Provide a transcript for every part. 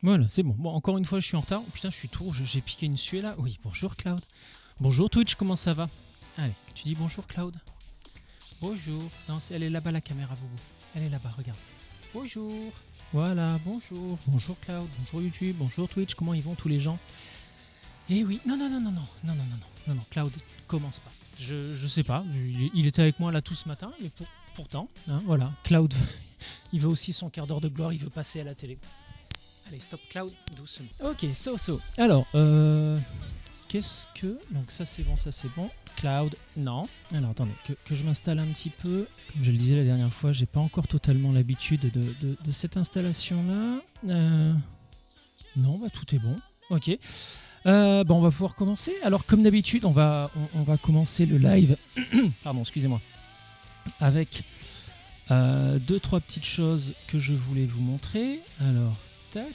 Voilà, c'est bon. Bon, encore une fois, je suis en retard. Oh, putain, je suis tout rouge. J'ai piqué une suée là. Oui, bonjour Cloud. Bonjour Twitch, comment ça va? Allez, tu dis bonjour Cloud. Bonjour. Non, elle est là-bas la caméra, Boubou. Elle est là-bas, regarde. Bonjour. Voilà, bonjour. Bonjour Cloud, bonjour YouTube, bonjour Twitch. Comment ils vont tous les gens? Eh oui, non, Cloud, commence pas. Je sais pas, il était avec moi là tout ce matin, mais pourtant, hein, voilà, Cloud, il veut aussi son quart d'heure de gloire, il veut passer à la télé. Allez, stop Cloud, doucement. Ok, so. Alors, qu'est-ce que... Donc ça c'est bon. Cloud, non. Alors attendez, que je m'installe un petit peu. Comme je le disais la dernière fois, j'ai pas encore totalement l'habitude de cette installation-là. Non, bah tout est bon. Ok. Bon, on va pouvoir commencer. Alors comme d'habitude, on va commencer le live. Pardon, excusez-moi. Avec 2-3 petites choses que je voulais vous montrer. Alors, tac.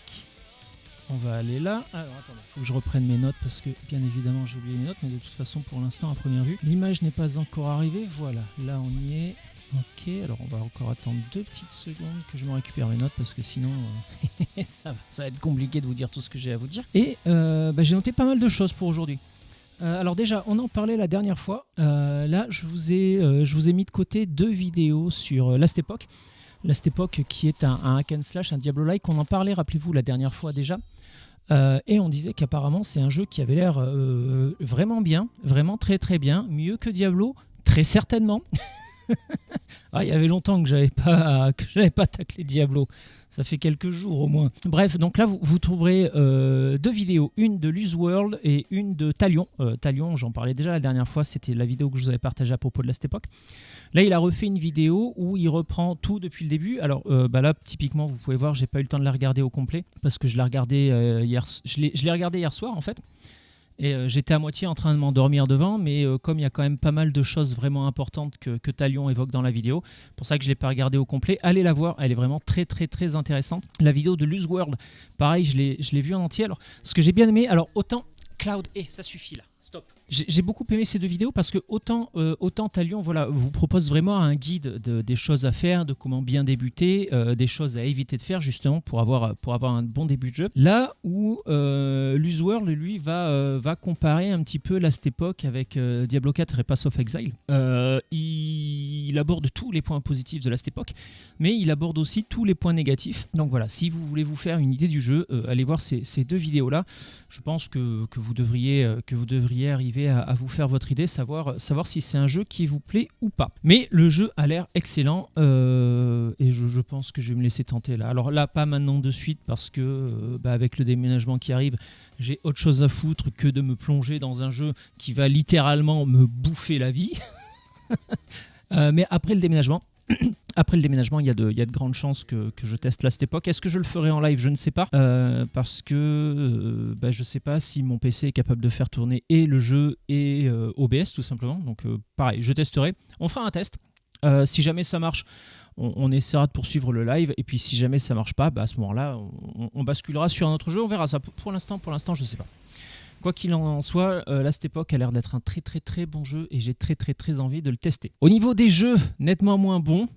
On va aller là. Alors attendez, il faut que je reprenne mes notes parce que bien évidemment j'ai oublié mes notes, mais de toute façon pour l'instant à première vue, l'image n'est pas encore arrivée. Voilà, là on y est. Ok, alors on va encore attendre 2 petites secondes que je me récupère mes notes parce que sinon ça va être compliqué de vous dire tout ce que j'ai à vous dire. Et j'ai noté pas mal de choses pour aujourd'hui. Alors déjà, on en parlait la dernière fois. Là, je vous ai mis de côté 2 vidéos sur Last Epoch. Last Epoch qui est un hack and slash, un Diablo-like. On en parlait, rappelez-vous, la dernière fois déjà. Et on disait qu'apparemment c'est un jeu qui avait l'air vraiment bien, vraiment très très bien, mieux que Diablo, très certainement. Il y avait longtemps que j'avais pas taclé Diablo, ça fait quelques jours au moins. Bref, donc là vous trouverez 2 vidéos, une de Luz World et une de Talion. Talion, j'en parlais déjà la dernière fois, c'était la vidéo que je vous avais partagée à propos de Last Epoch. Là, il a refait une vidéo où il reprend tout depuis le début. Alors là, typiquement, vous pouvez voir, j'ai pas eu le temps de la regarder au complet parce que je l'ai regardé je l'ai regardé hier soir en fait. Et j'étais à moitié en train de m'endormir devant, mais comme il y a quand même pas mal de choses vraiment importantes que Talion évoque dans la vidéo, pour ça que je ne l'ai pas regardé au complet, allez la voir, elle est vraiment très très très intéressante. La vidéo de Luz World, pareil, je l'ai vue en entier. Alors, ce que j'ai bien aimé, alors autant Cloud, ça suffit là, stop. J'ai beaucoup aimé ces 2 vidéos parce que autant Talion vous propose vraiment un guide des choses à faire, de comment bien débuter, des choses à éviter de faire justement pour avoir un bon début de jeu. Là où Luz World, lui, va comparer un petit peu Last Epoch avec Diablo 4 et Path of Exile. Il aborde tous les points positifs de Last Epoch, mais il aborde aussi tous les points négatifs. Donc voilà, si vous voulez vous faire une idée du jeu, allez voir ces 2 vidéos-là. Je pense que vous devriez arriver à vous faire votre idée, savoir si c'est un jeu qui vous plaît ou pas. Mais le jeu a l'air excellent et je pense que je vais me laisser tenter là. Alors là, pas maintenant de suite parce que avec le déménagement qui arrive, j'ai autre chose à foutre que de me plonger dans un jeu qui va littéralement me bouffer la vie. Mais après le déménagement, il y a de grandes chances que je teste Last Epoch. Est-ce que je le ferai en live? Je ne sais pas. Parce que je ne sais pas si mon PC est capable de faire tourner et le jeu et OBS tout simplement. Donc pareil, je testerai. On fera un test. Si jamais ça marche, on essaiera de poursuivre le live. Et puis si jamais ça marche pas, à ce moment-là, on basculera sur un autre jeu. On verra ça. Pour l'instant, je ne sais pas. Quoi qu'il en soit, Last Epoch a l'air d'être un très très très bon jeu et j'ai très très très envie de le tester. Au niveau des jeux nettement moins bons,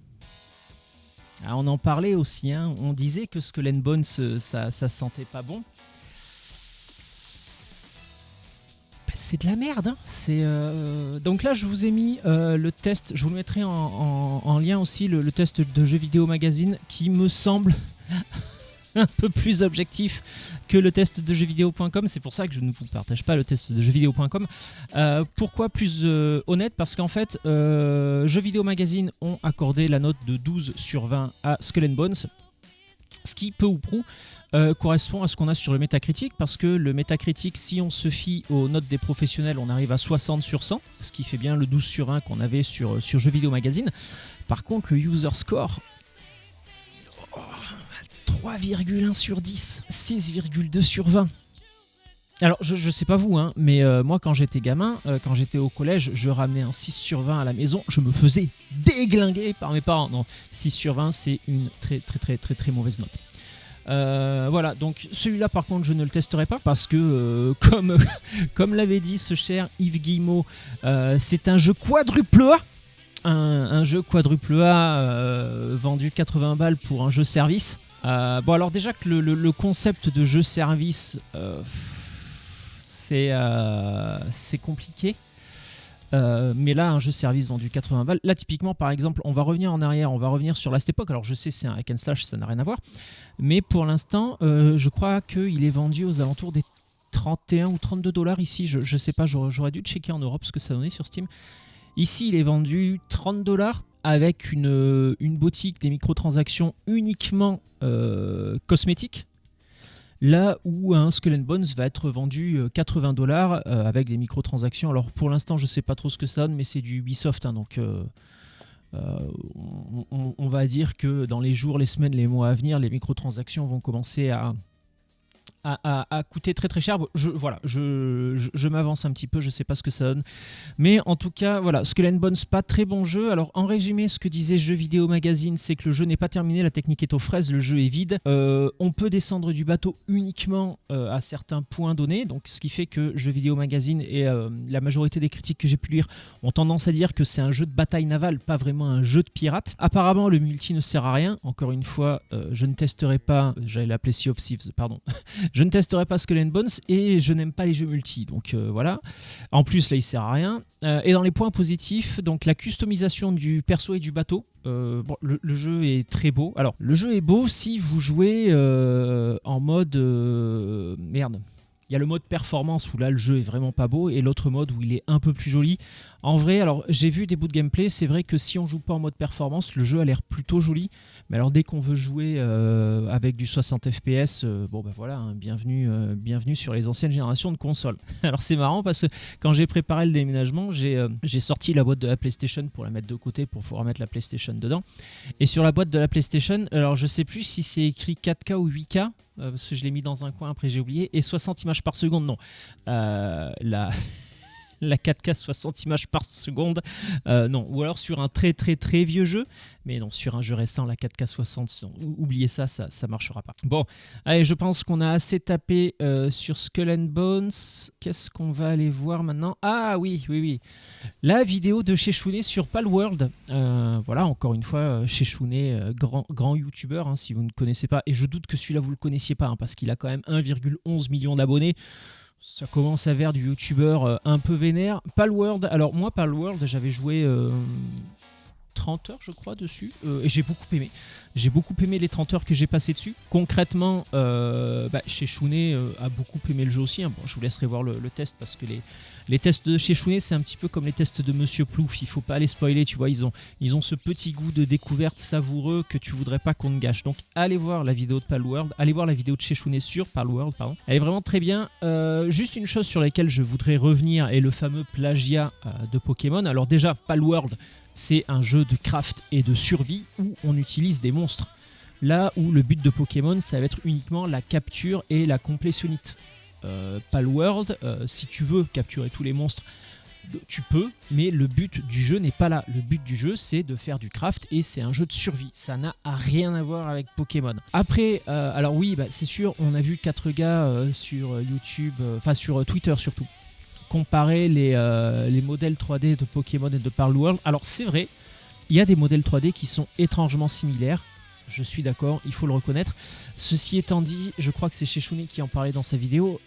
on en parlait aussi, hein, on disait que Skull and Bones ça sentait pas bon. C'est de la merde, hein. Donc là je vous ai mis le test, je vous le mettrai en lien aussi, le test de Jeux Vidéo Magazine qui me semble un peu plus objectif que le test de jeuxvideo.com. C'est pour ça que je ne vous partage pas le test de jeuxvideo.com. Pourquoi plus honnête? Parce qu'en fait, Jeux Vidéo Magazine ont accordé la note de 12 sur 20 à Skull and Bones, ce qui, peu ou prou, correspond à ce qu'on a sur le Metacritic, parce que le Metacritic, si on se fie aux notes des professionnels, on arrive à 60 sur 100, ce qui fait bien le 12 sur 20 qu'on avait sur Jeux Vidéo Magazine. Par contre, le user score... 3,1 sur 10, 6,2 sur 20. Alors, je sais pas vous, hein, mais moi, quand j'étais gamin, quand j'étais au collège, je ramenais un 6 sur 20 à la maison, je me faisais déglinguer par mes parents. Non, 6 sur 20, c'est une très très très très très mauvaise note. Voilà, donc celui-là par contre je ne le testerai pas parce que comme l'avait dit ce cher Yves Guillemot, c'est un jeu quadruple A. Un jeu quadruple A vendu 80 balles pour un jeu service. Bon, alors déjà que le concept de jeu-service, c'est compliqué. Mais là, un jeu-service vendu 80 balles. Là, typiquement, par exemple, on va revenir en arrière, on va revenir sur la cette époque. Alors, je sais, c'est un hack and slash, ça n'a rien à voir. Mais pour l'instant, je crois qu'il est vendu aux alentours des 31 ou 32 dollars ici. Je sais pas, j'aurais dû checker en Europe ce que ça donnait sur Steam. Ici, il est vendu 30 dollars avec une boutique des microtransactions uniquement cosmétiques. Là où un Skull and Bones va être vendu 80 dollars avec des microtransactions. Alors pour l'instant, je ne sais pas trop ce que ça donne, mais c'est du Ubisoft. Hein, donc on va dire que dans les jours, les semaines, les mois à venir, les microtransactions vont commencer à coûter très très cher. Je m'avance un petit peu, je sais pas ce que ça donne. Mais en tout cas, voilà, Skull and Bones, pas très bon jeu. Alors en résumé, ce que disait Jeux Vidéo Magazine, c'est que le jeu n'est pas terminé, la technique est aux fraises, le jeu est vide. On peut descendre du bateau uniquement à certains points donnés. Donc ce qui fait que Jeux Vidéo Magazine et la majorité des critiques que j'ai pu lire ont tendance à dire que c'est un jeu de bataille navale, pas vraiment un jeu de pirate. Apparemment, le multi ne sert à rien. Encore une fois, je ne testerai pas, j'allais l'appeler Sea of Thieves, pardon. Je ne testerai pas Skull and Bones et je n'aime pas les jeux multi, donc voilà. En plus, là, il sert à rien. Et dans les points positifs, donc la customisation du perso et du bateau. Bon, le jeu est très beau. Alors, le jeu est beau si vous jouez en mode... merde. Il y a le mode performance où là le jeu est vraiment pas beau et l'autre mode où il est un peu plus joli. En vrai, alors j'ai vu des bouts de gameplay, c'est vrai que si on joue pas en mode performance, le jeu a l'air plutôt joli. Mais alors dès qu'on veut jouer avec du 60 FPS, bon bah voilà, hein, bienvenue sur les anciennes générations de consoles. Alors c'est marrant parce que quand j'ai préparé le déménagement, j'ai sorti la boîte de la PlayStation pour la mettre de côté pour pouvoir mettre la PlayStation dedans. Et sur la boîte de la PlayStation, alors je sais plus si c'est écrit 4K ou 8K. Parce que je l'ai mis dans un coin, après j'ai oublié, et 60 images par seconde, non. La 4K 60 images par seconde, non. Ou alors sur un très très très vieux jeu, mais non, sur un jeu récent, la 4K 60, oubliez ça marchera pas. Bon, allez, je pense qu'on a assez tapé sur Skull and Bones. Qu'est-ce qu'on va aller voir maintenant? Ah oui. La vidéo de Sheshune sur Palworld. Voilà, encore une fois, Sheshune, grand youtubeur, hein, si vous ne connaissez pas, et je doute que celui-là vous le connaissiez pas, hein, parce qu'il a quand même 1,11 million d'abonnés. Ça commence à vers du youtubeur un peu vénère. Palworld, alors moi Palworld, j'avais joué 30 heures je crois dessus et j'ai beaucoup aimé. J'ai beaucoup aimé les 30 heures que j'ai passées dessus. Concrètement, Sheshune a beaucoup aimé le jeu aussi. Hein. Bon, je vous laisserai voir le test parce que les tests de Sheshune, c'est un petit peu comme les tests de Monsieur Plouf. Il faut pas les spoiler, tu vois. Ils ont ce petit goût de découverte savoureux que tu voudrais pas qu'on te gâche. Donc allez voir la vidéo de Palworld, allez voir la vidéo de Sheshune sur Palworld, pardon. Elle est vraiment très bien. Juste une chose sur laquelle je voudrais revenir est le fameux plagiat de Pokémon. Alors déjà, Palworld, c'est un jeu de craft et de survie où on utilise des monstres. Là où le but de Pokémon, ça va être uniquement la capture et la complétionnite. Palworld, si tu veux capturer tous les monstres, tu peux, mais le but du jeu n'est pas là. Le but du jeu, c'est de faire du craft et c'est un jeu de survie. Ça n'a rien à voir avec Pokémon. Après, alors oui, c'est sûr, on a vu 4 gars sur YouTube, enfin sur Twitter surtout, comparer les modèles 3D de Pokémon et de Palworld. Alors c'est vrai, il y a des modèles 3D qui sont étrangement similaires. Je suis d'accord, il faut le reconnaître. Ceci étant dit, je crois que c'est Sheshune qui en parlait dans sa vidéo.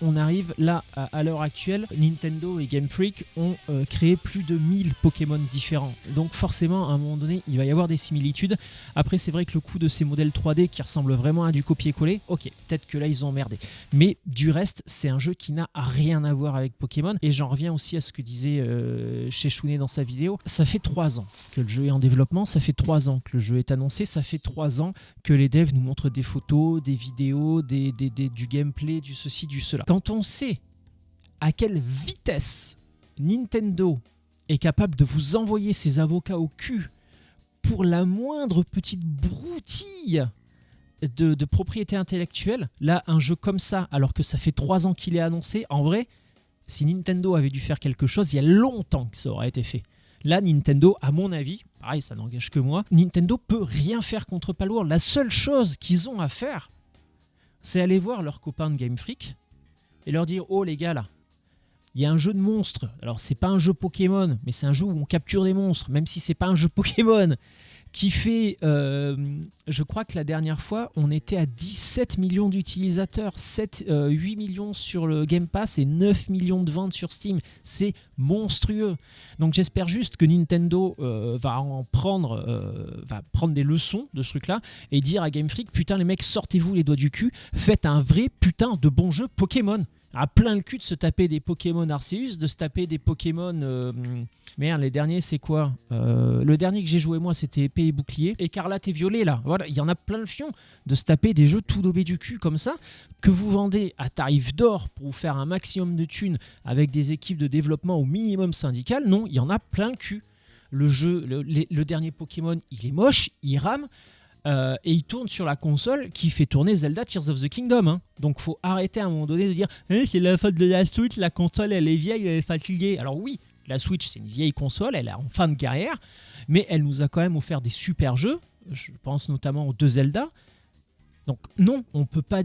On arrive là, à l'heure actuelle, Nintendo et Game Freak ont créé plus de 1000 Pokémon différents. Donc forcément, à un moment donné, il va y avoir des similitudes. Après, c'est vrai que le coup de ces modèles 3D qui ressemblent vraiment à du copier-coller, ok, peut-être que là, ils ont emmerdé. Mais du reste, c'est un jeu qui n'a rien à voir avec Pokémon. Et j'en reviens aussi à ce que disait Sheshune dans sa vidéo. Ça fait 3 ans que le jeu est en développement, ça fait 3 ans que le jeu est annoncé, ça fait 3 ans que les devs nous montrent des photos, des vidéos, du gameplay, du ceci, du cela. Quand on sait à quelle vitesse Nintendo est capable de vous envoyer ses avocats au cul pour la moindre petite broutille de propriété intellectuelle, là, un jeu comme ça, alors que ça fait 3 ans qu'il est annoncé, en vrai, si Nintendo avait dû faire quelque chose, il y a longtemps que ça aurait été fait. Là, Nintendo, à mon avis, pareil, ça n'engage que moi, Nintendo peut rien faire contre Palworld. La seule chose qu'ils ont à faire, c'est aller voir leurs copains de Game Freak et leur dire « Oh les gars, là, il y a un jeu de monstres. Alors, c'est pas un jeu Pokémon, mais c'est un jeu où on capture des monstres, même si c'est pas un jeu Pokémon. qui fait, je crois que la dernière fois, on était à 17 millions d'utilisateurs, 8 millions sur le Game Pass et 9 millions de ventes sur Steam. C'est monstrueux. Donc j'espère juste que Nintendo va prendre des leçons de ce truc-là et dire à Game Freak, putain les mecs, sortez-vous les doigts du cul, faites un vrai putain de bon jeu Pokémon. À plein le cul de se taper des Pokémon Arceus, de se taper des Pokémon... Merde, les derniers, c'est quoi le dernier que j'ai joué, moi, c'était Épée et Bouclier. Écarlate et Violet, là. Voilà, il y en a plein le fion de se taper des jeux tout daubés du cul comme ça, que vous vendez à tarif d'or pour vous faire un maximum de thunes avec des équipes de développement au minimum syndical. Non, il y en a plein le cul. Le jeu, le dernier Pokémon, il est moche, il rame. Et il tourne sur la console qui fait tourner Zelda Tears of the Kingdom. Hein. Donc faut arrêter à un moment donné de dire c'est la faute de la Switch, la console elle est vieille, elle est fatiguée. Alors oui, la Switch c'est une vieille console, elle est en fin de carrière, mais elle nous a quand même offert des super jeux. Je pense notamment aux 2 Zelda. Donc non, on peut pas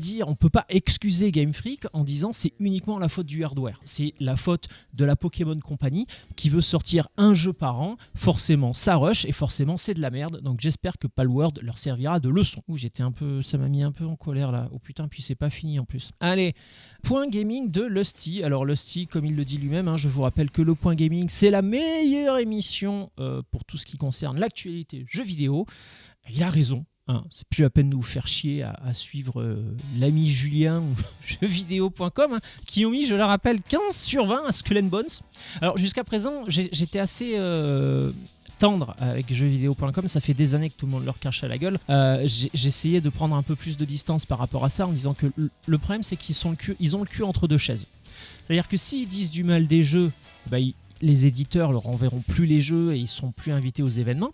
excuser Game Freak en disant c'est uniquement la faute du hardware. C'est la faute de la Pokémon Company qui veut sortir un jeu par an. Forcément, ça rush et forcément c'est de la merde. Donc j'espère que Palworld leur servira de leçon. Ça m'a mis un peu en colère là. Oh putain, puis c'est pas fini en plus. Allez, point gaming de Lusty. Alors Lusty, comme il le dit lui-même, hein, je vous rappelle que le point gaming c'est la meilleure émission pour tout ce qui concerne l'actualité jeux vidéo. Il a raison. Hein, c'est plus la peine de vous faire chier à suivre l'ami Julien ou jeuxvideo.com hein, qui ont mis, je le rappelle, 15/20 à Skull and Bones. Alors jusqu'à présent, j'étais assez tendre avec jeuxvideo.com, ça fait des années que tout le monde leur crache à la gueule. J'essayais de prendre un peu plus de distance par rapport à ça en disant que le problème c'est qu'ils ont le cul entre deux chaises. C'est-à-dire que s'ils disent du mal des jeux, les éditeurs leur enverront plus les jeux et ils seront plus invités aux événements.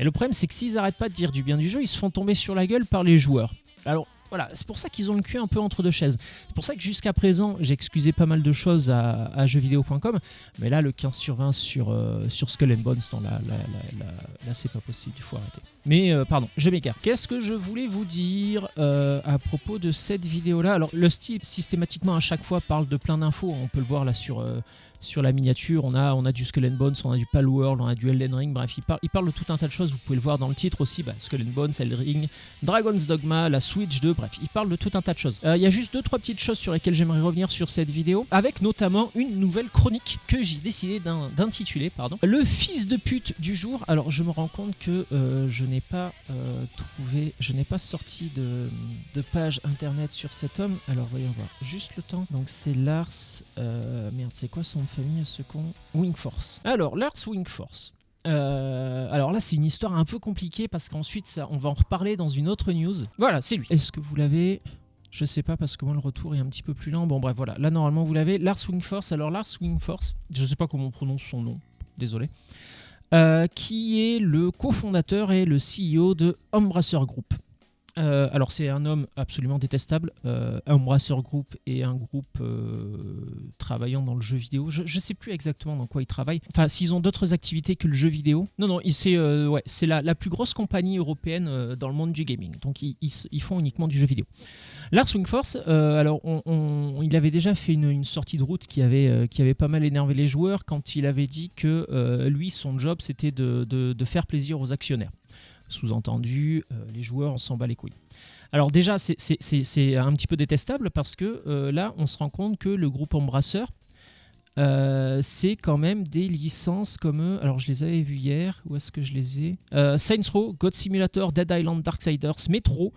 Et le problème, c'est que s'ils n'arrêtent pas de dire du bien du jeu, ils se font tomber sur la gueule par les joueurs. Alors voilà, c'est pour ça qu'ils ont le cul un peu entre deux chaises. C'est pour ça que jusqu'à présent, j'ai excusé pas mal de choses à jeuxvideo.com. Mais là, le 15/20 sur Skull and Bones, non, là c'est pas possible, il faut arrêter. Mais pardon, je m'égare. Qu'est-ce que je voulais vous dire à propos de cette vidéo-là? Alors, Lusty, systématiquement, à chaque fois, parle de plein d'infos. On peut le voir là sur la miniature, on a du Skull and Bones, on a du Palworld, on a du Elden Ring, bref, il parle de tout un tas de choses, vous pouvez le voir dans le titre aussi, Skull and Bones, Elden Ring, Dragon's Dogma, la Switch 2, bref, il parle de tout un tas de choses. Il y a juste 2-3 petites choses sur lesquelles j'aimerais revenir sur cette vidéo, avec notamment une nouvelle chronique que j'ai décidé d'intituler, le fils de pute du jour. Alors je me rends compte que je n'ai pas sorti de page internet sur cet homme, alors voyons voir, juste le temps, donc c'est Lars, merde, c'est quoi son famille ce con? Wingforce. Alors, Lars Wingforce. Alors là, c'est une histoire un peu compliquée parce qu'ensuite, on va en reparler dans une autre news. Voilà, c'est lui. Est-ce que vous l'avez? Je sais pas parce que moi, le retour est un petit peu plus lent. Bon, bref, voilà. Là, normalement, vous l'avez. Lars Wingforce. Alors, Lars Wingforce, je sais pas comment on prononce son nom. Désolé. Qui est le cofondateur et le CEO de Embracer Group. Alors c'est un homme absolument détestable. Embracer Group est un groupe travaillant dans le jeu vidéo. Je sais plus exactement dans quoi ils travaillent. Enfin, s'ils ont d'autres activités que le jeu vidéo. Non, c'est la plus grosse compagnie européenne dans le monde du gaming. Donc ils font uniquement du jeu vidéo. Lars Wingforce, alors il avait déjà fait une sortie de route qui avait pas mal énervé les joueurs quand il avait dit que lui, son job, c'était de faire plaisir aux actionnaires. Sous-entendu, les joueurs, on s'en bat les couilles. Alors déjà, c'est un petit peu détestable parce que là, on se rend compte que le groupe Embracer, c'est quand même des licences comme... alors, je les avais vues hier. Où est-ce que je les ai? Saints Row, God Simulator, Dead Island, Darksiders, Metro,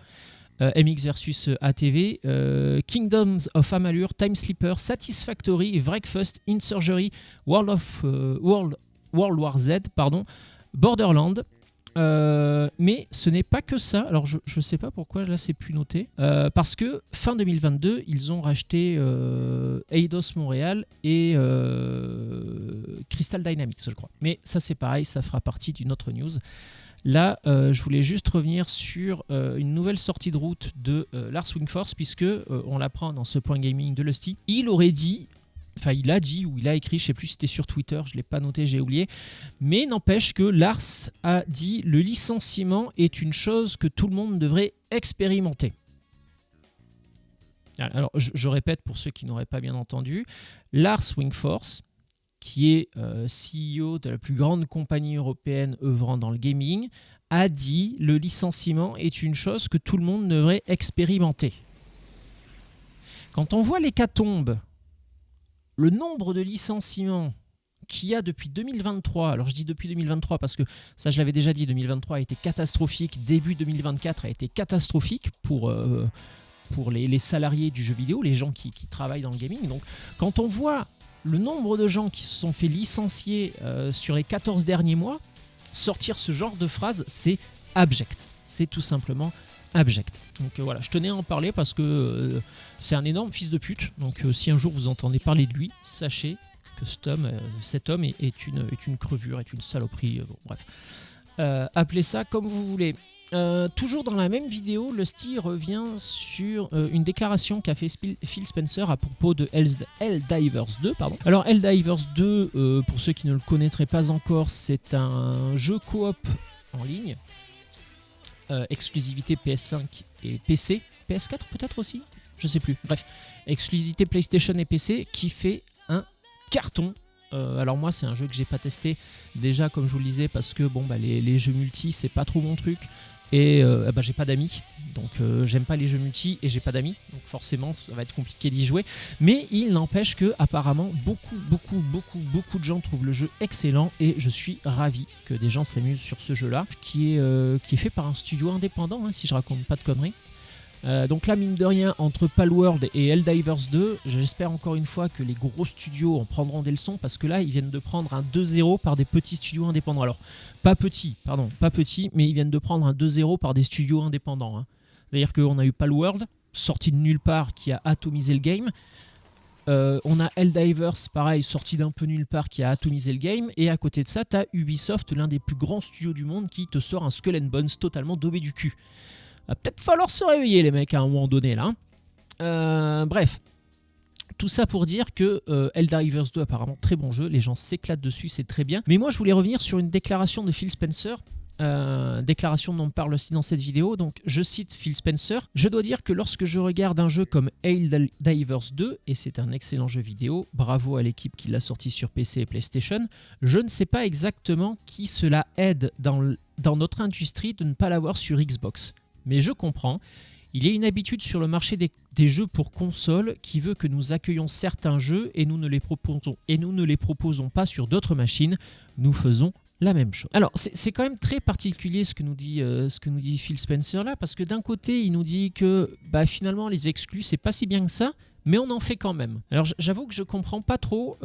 MX versus ATV, Kingdoms of Amalur, Time Sleeper, Satisfactory, Breakfast, Insurgery, World War Z, Borderland. Mais ce n'est pas que ça. Alors je ne sais pas pourquoi là c'est plus noté. Parce que fin 2022, ils ont racheté Eidos Montréal et Crystal Dynamics, je crois. Mais ça c'est pareil, ça fera partie d'une autre news. Là, je voulais juste revenir sur une nouvelle sortie de route de Lars Wingforce, puisque on l'apprend dans ce point gaming de Lusty. Il aurait dit... Enfin, il a dit ou il a écrit, je ne sais plus si c'était sur Twitter, je ne l'ai pas noté, j'ai oublié. Mais n'empêche que Lars a dit « Le licenciement est une chose que tout le monde devrait expérimenter ». Alors, je répète pour ceux qui n'auraient pas bien entendu. Lars Wingforce qui est CEO de la plus grande compagnie européenne œuvrant dans le gaming, a dit le licenciement est une chose que tout le monde devrait expérimenter. Quand on voit l'hécatombe, le nombre de licenciements qu'il y a depuis 2023, alors je dis depuis 2023 parce que ça je l'avais déjà dit, 2023 a été catastrophique, début 2024 a été catastrophique pour les salariés du jeu vidéo, les gens qui travaillent dans le gaming. Donc quand on voit le nombre de gens qui se sont fait licencier sur les 14 derniers mois, sortir ce genre de phrase, c'est abject. C'est tout simplement abject. Donc voilà, je tenais à en parler parce que c'est un énorme fils de pute. Donc si un jour vous entendez parler de lui, sachez que cet homme est une crevure, est une saloperie. Bon, bref, appelez ça comme vous voulez. Toujours dans la même vidéo, Lusty revient sur une déclaration qu'a fait Phil Spencer à propos de Helldivers 2. Pardon. Alors Helldivers 2, pour ceux qui ne le connaîtraient pas encore, c'est un jeu coop en ligne, exclusivité PS5 et PC, PS4 peut-être aussi, je sais plus. Bref, exclusivité PlayStation et PC qui fait un carton. Alors moi c'est un jeu que j'ai pas testé déjà comme je vous le disais parce que bon les jeux multi c'est pas trop mon truc et j'ai pas d'amis donc j'aime pas les jeux multi et j'ai pas d'amis donc forcément ça va être compliqué d'y jouer, mais il n'empêche que apparemment beaucoup de gens trouvent le jeu excellent et je suis ravi que des gens s'amusent sur ce jeu là qui est fait par un studio indépendant si je raconte pas de conneries. Donc là mine de rien entre Palworld et Helldivers 2 j'espère encore une fois que les gros studios en prendront des leçons parce que là ils viennent de prendre un 2-0 par des petits studios indépendants. Alors pas petits mais ils viennent de prendre un 2-0 par des studios indépendants. C'est-à-dire qu'on a eu Palworld sorti de nulle part qui a atomisé le game. On a Helldivers pareil sorti d'un peu nulle part qui a atomisé le game et à côté de ça t'as Ubisoft, l'un des plus grands studios du monde qui te sort un Skull and Bones totalement daubé du cul. Va peut-être falloir se réveiller les mecs à un moment donné là. Bref, tout ça pour dire que Helldivers 2 apparemment très bon jeu, les gens s'éclatent dessus, c'est très bien. Mais moi je voulais revenir sur une déclaration de Phil Spencer, déclaration dont on parle aussi dans cette vidéo. Donc je cite Phil Spencer: je dois dire que lorsque je regarde un jeu comme Helldivers 2, et c'est un excellent jeu vidéo, bravo à l'équipe qui l'a sorti sur PC et PlayStation, je ne sais pas exactement qui cela aide dans notre industrie de ne pas l'avoir sur Xbox. Mais je comprends, il y a une habitude sur le marché des jeux pour console qui veut que nous accueillons certains jeux et nous ne les proposons pas sur d'autres machines. Nous faisons la même chose. Alors c'est quand même très particulier ce que nous dit Phil Spencer là, parce que d'un côté il nous dit que finalement les exclus c'est pas si bien que ça, mais on en fait quand même. Alors j'avoue que je comprends pas trop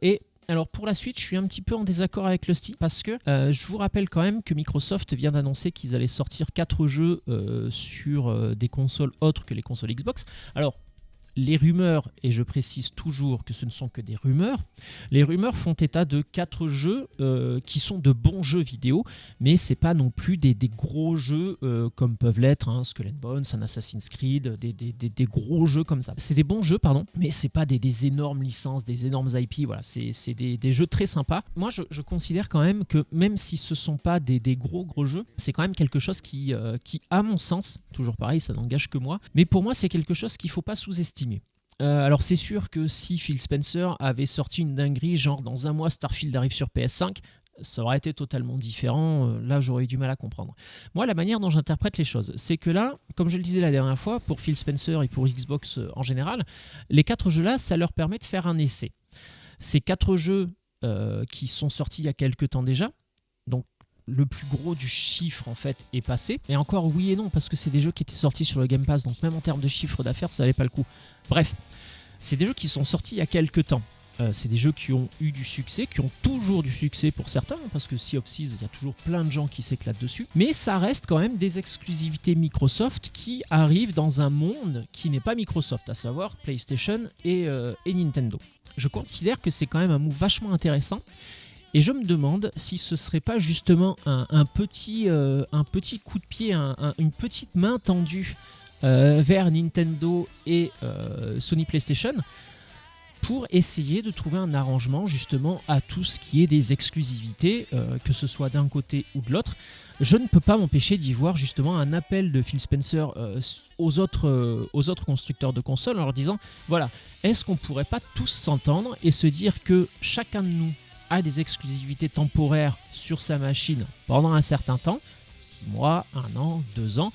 et... Alors pour la suite, je suis un petit peu en désaccord avec Lusty parce que je vous rappelle quand même que Microsoft vient d'annoncer qu'ils allaient sortir 4 jeux sur des consoles autres que les consoles Xbox. Alors les rumeurs, et je précise toujours que ce ne sont que des rumeurs, les rumeurs font état de 4 jeux qui sont de bons jeux vidéo, mais c'est pas non plus des gros jeux comme peuvent l'être Skull and Bones, un Assassin's Creed, des gros jeux comme ça. C'est des bons jeux, pardon, mais c'est pas des énormes licences, des énormes IP, voilà, c'est des jeux très sympas. Moi, je considère quand même que même si ce sont pas des gros jeux, c'est quand même quelque chose qui, à mon sens, toujours pareil, ça n'engage que moi, mais pour moi, c'est quelque chose qu'il faut pas sous-estimer. Alors c'est sûr que si Phil Spencer avait sorti une dinguerie genre dans un mois Starfield arrive sur PS5, ça aurait été totalement différent, là j'aurais eu du mal à comprendre. Moi la manière dont j'interprète les choses, c'est que là, comme je le disais la dernière fois, pour Phil Spencer et pour Xbox en général, les 4 jeux là, ça leur permet de faire un essai. Ces 4 jeux qui sont sortis il y a quelques temps déjà, donc le plus gros du chiffre en fait est passé, et encore oui et non parce que c'est des jeux qui étaient sortis sur le Game Pass, donc même en termes de chiffre d'affaires ça valait pas le coup. Bref, c'est des jeux qui sont sortis il y a quelques temps. C'est des jeux qui ont eu du succès, qui ont toujours du succès pour certains, parce que Sea of Thieves, il y a toujours plein de gens qui s'éclatent dessus, mais ça reste quand même des exclusivités Microsoft qui arrivent dans un monde qui n'est pas Microsoft, à savoir PlayStation et Nintendo. Je considère que c'est quand même un move vachement intéressant. Et je me demande si ce serait pas justement un petit coup de pied, une petite main tendue vers Nintendo et Sony PlayStation pour essayer de trouver un arrangement justement à tout ce qui est des exclusivités, que ce soit d'un côté ou de l'autre. Je ne peux pas m'empêcher d'y voir justement un appel de Phil Spencer aux autres constructeurs de consoles en leur disant, voilà, est-ce qu'on pourrait pas tous s'entendre et se dire que chacun de nous a des exclusivités temporaires sur sa machine pendant un certain temps, 6 mois, 1 an, 2 ans,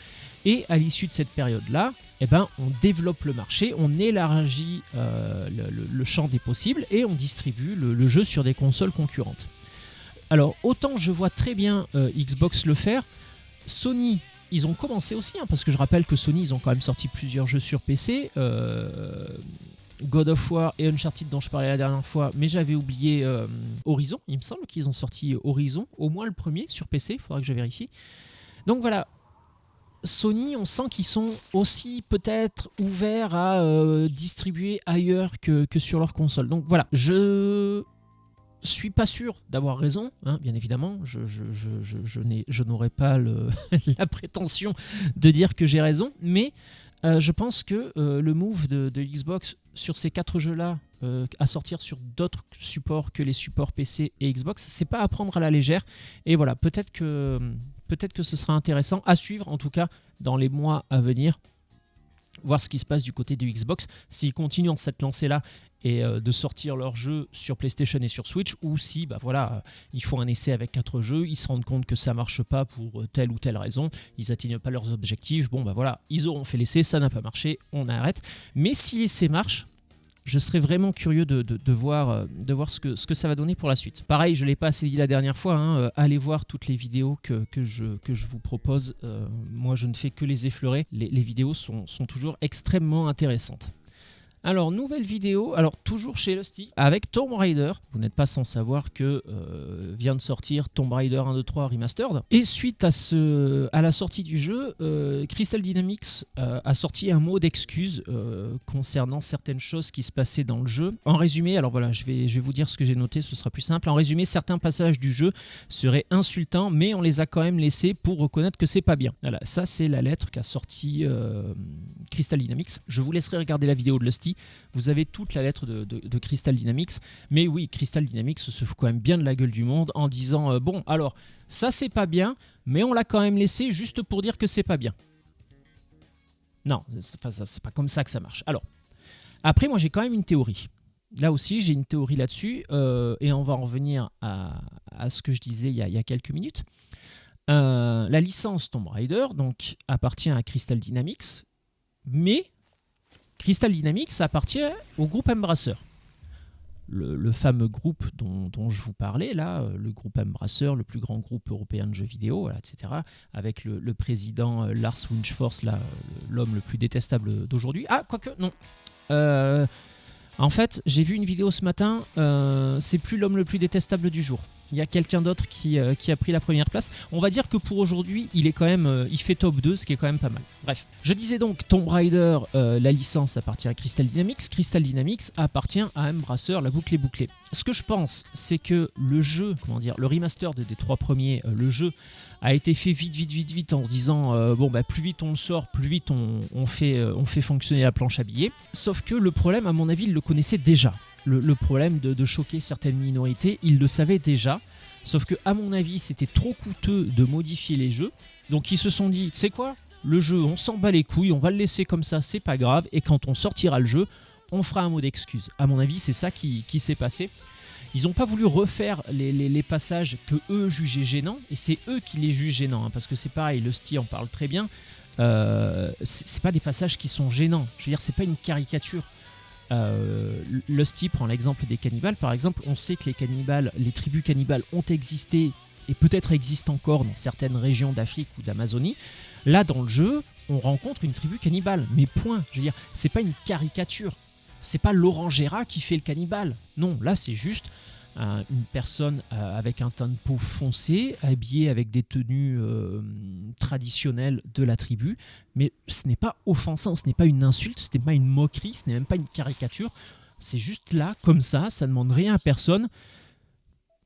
et à l'issue de cette période-là, eh ben, on développe le marché, on élargit le champ des possibles et on distribue le jeu sur des consoles concurrentes. Alors, autant je vois très bien Xbox le faire, Sony, ils ont commencé aussi, hein, parce que je rappelle que Sony, ils ont quand même sorti plusieurs jeux sur PC, God of War et Uncharted dont je parlais la dernière fois, mais j'avais oublié Horizon, il me semble qu'ils ont sorti Horizon, au moins le premier sur PC, il faudra que je vérifie. Donc voilà, Sony, on sent qu'ils sont aussi peut-être ouverts à distribuer ailleurs que sur leur console. Donc voilà, je suis pas sûr d'avoir raison, hein, bien évidemment, je n'aurais pas la prétention de dire que j'ai raison, mais je pense que le move de Xbox sur ces 4 jeux-là, à sortir sur d'autres supports que les supports PC et Xbox, c'est pas à prendre à la légère, et voilà, peut-être que ce sera intéressant à suivre, en tout cas dans les mois à venir, voir ce qui se passe du côté de Xbox, s'ils continuent dans cette lancée-là et de sortir leurs jeux sur PlayStation et sur Switch, ou si ils font un essai avec 4 jeux, ils se rendent compte que ça marche pas pour telle ou telle raison, ils n'atteignent pas leurs objectifs, ils auront fait l'essai, ça n'a pas marché, on arrête. Mais si l'essai marche, je serais vraiment curieux de voir ce que ça va donner pour la suite. Pareil, je ne l'ai pas assez dit la dernière fois, hein, allez voir toutes les vidéos que je vous propose. Moi, je ne fais que les effleurer. Les vidéos sont toujours extrêmement intéressantes. Alors, nouvelle vidéo, alors toujours chez Lusty, avec Tomb Raider. Vous n'êtes pas sans savoir que vient de sortir Tomb Raider 1, 2, 3 Remastered. Et suite à la sortie du jeu, Crystal Dynamics a sorti un mot d'excuse concernant certaines choses qui se passaient dans le jeu. En résumé, alors voilà, je vais vous dire ce que j'ai noté, ce sera plus simple. En résumé, certains passages du jeu seraient insultants, mais on les a quand même laissés pour reconnaître que c'est pas bien. Voilà, ça c'est la lettre qu'a sorti Crystal Dynamics. Je vous laisserai regarder la vidéo de Lusty. Vous avez toute la lettre de Crystal Dynamics, mais oui, Crystal Dynamics se fout quand même bien de la gueule du monde en disant bon, alors ça c'est pas bien, mais on l'a quand même laissé juste pour dire que c'est pas bien. Non, c'est pas comme ça que ça marche. Alors, après, moi j'ai quand même une théorie. Là aussi, j'ai une théorie là-dessus, et on va en revenir à ce que je disais il y a quelques minutes. La licence Tomb Raider donc, appartient à Crystal Dynamics, mais Crystal Dynamics appartient au groupe Embracer. Le fameux groupe dont je vous parlais, là, le groupe Embracer, le plus grand groupe européen de jeux vidéo, voilà, etc., avec le président Lars Wingefors, l'homme le plus détestable d'aujourd'hui. Ah, quoique, non. En fait, j'ai vu une vidéo ce matin, c'est plus l'homme le plus détestable du jour. Il y a quelqu'un d'autre qui a pris la première place. On va dire que pour aujourd'hui, il est quand même, il fait top 2, ce qui est quand même pas mal. Bref, je disais donc Tomb Raider, la licence appartient à Crystal Dynamics. Crystal Dynamics appartient à Embracer, la boucle est bouclée. Ce que je pense, c'est que le jeu, le remaster des 3 premiers, le jeu a été fait vite en se disant plus vite on le sort, plus vite on fait fonctionner la planche à billets. Sauf que le problème, à mon avis, il le connaissait déjà. Le problème de choquer certaines minorités, ils le savaient déjà, sauf que à mon avis c'était trop coûteux de modifier les jeux, donc ils se sont dit, tu sais quoi, le jeu on s'en bat les couilles, on va le laisser comme ça, c'est pas grave, et quand on sortira le jeu, on fera un mot d'excuse. À mon avis c'est ça qui s'est passé. Ils n'ont pas voulu refaire les passages que eux jugeaient gênants, et c'est eux qui les jugent gênants, hein, parce que c'est pareil, Lusty en parle très bien, c'est pas des passages qui sont gênants, je veux dire c'est pas une caricature. Lusty prend l'exemple des cannibales, par exemple. On sait que les tribus cannibales ont existé et peut-être existent encore dans certaines régions d'Afrique ou d'Amazonie. Là, dans le jeu, on rencontre une tribu cannibale, mais point. Je veux dire, c'est pas une caricature. C'est pas Laurent Gérard qui fait le cannibale. Non, là, c'est juste une personne avec un teint de peau foncé, habillée avec des tenues traditionnelles de la tribu, mais ce n'est pas offensant, ce n'est pas une insulte, ce n'est pas une moquerie, ce n'est même pas une caricature, c'est juste là, comme ça ne demande rien à personne,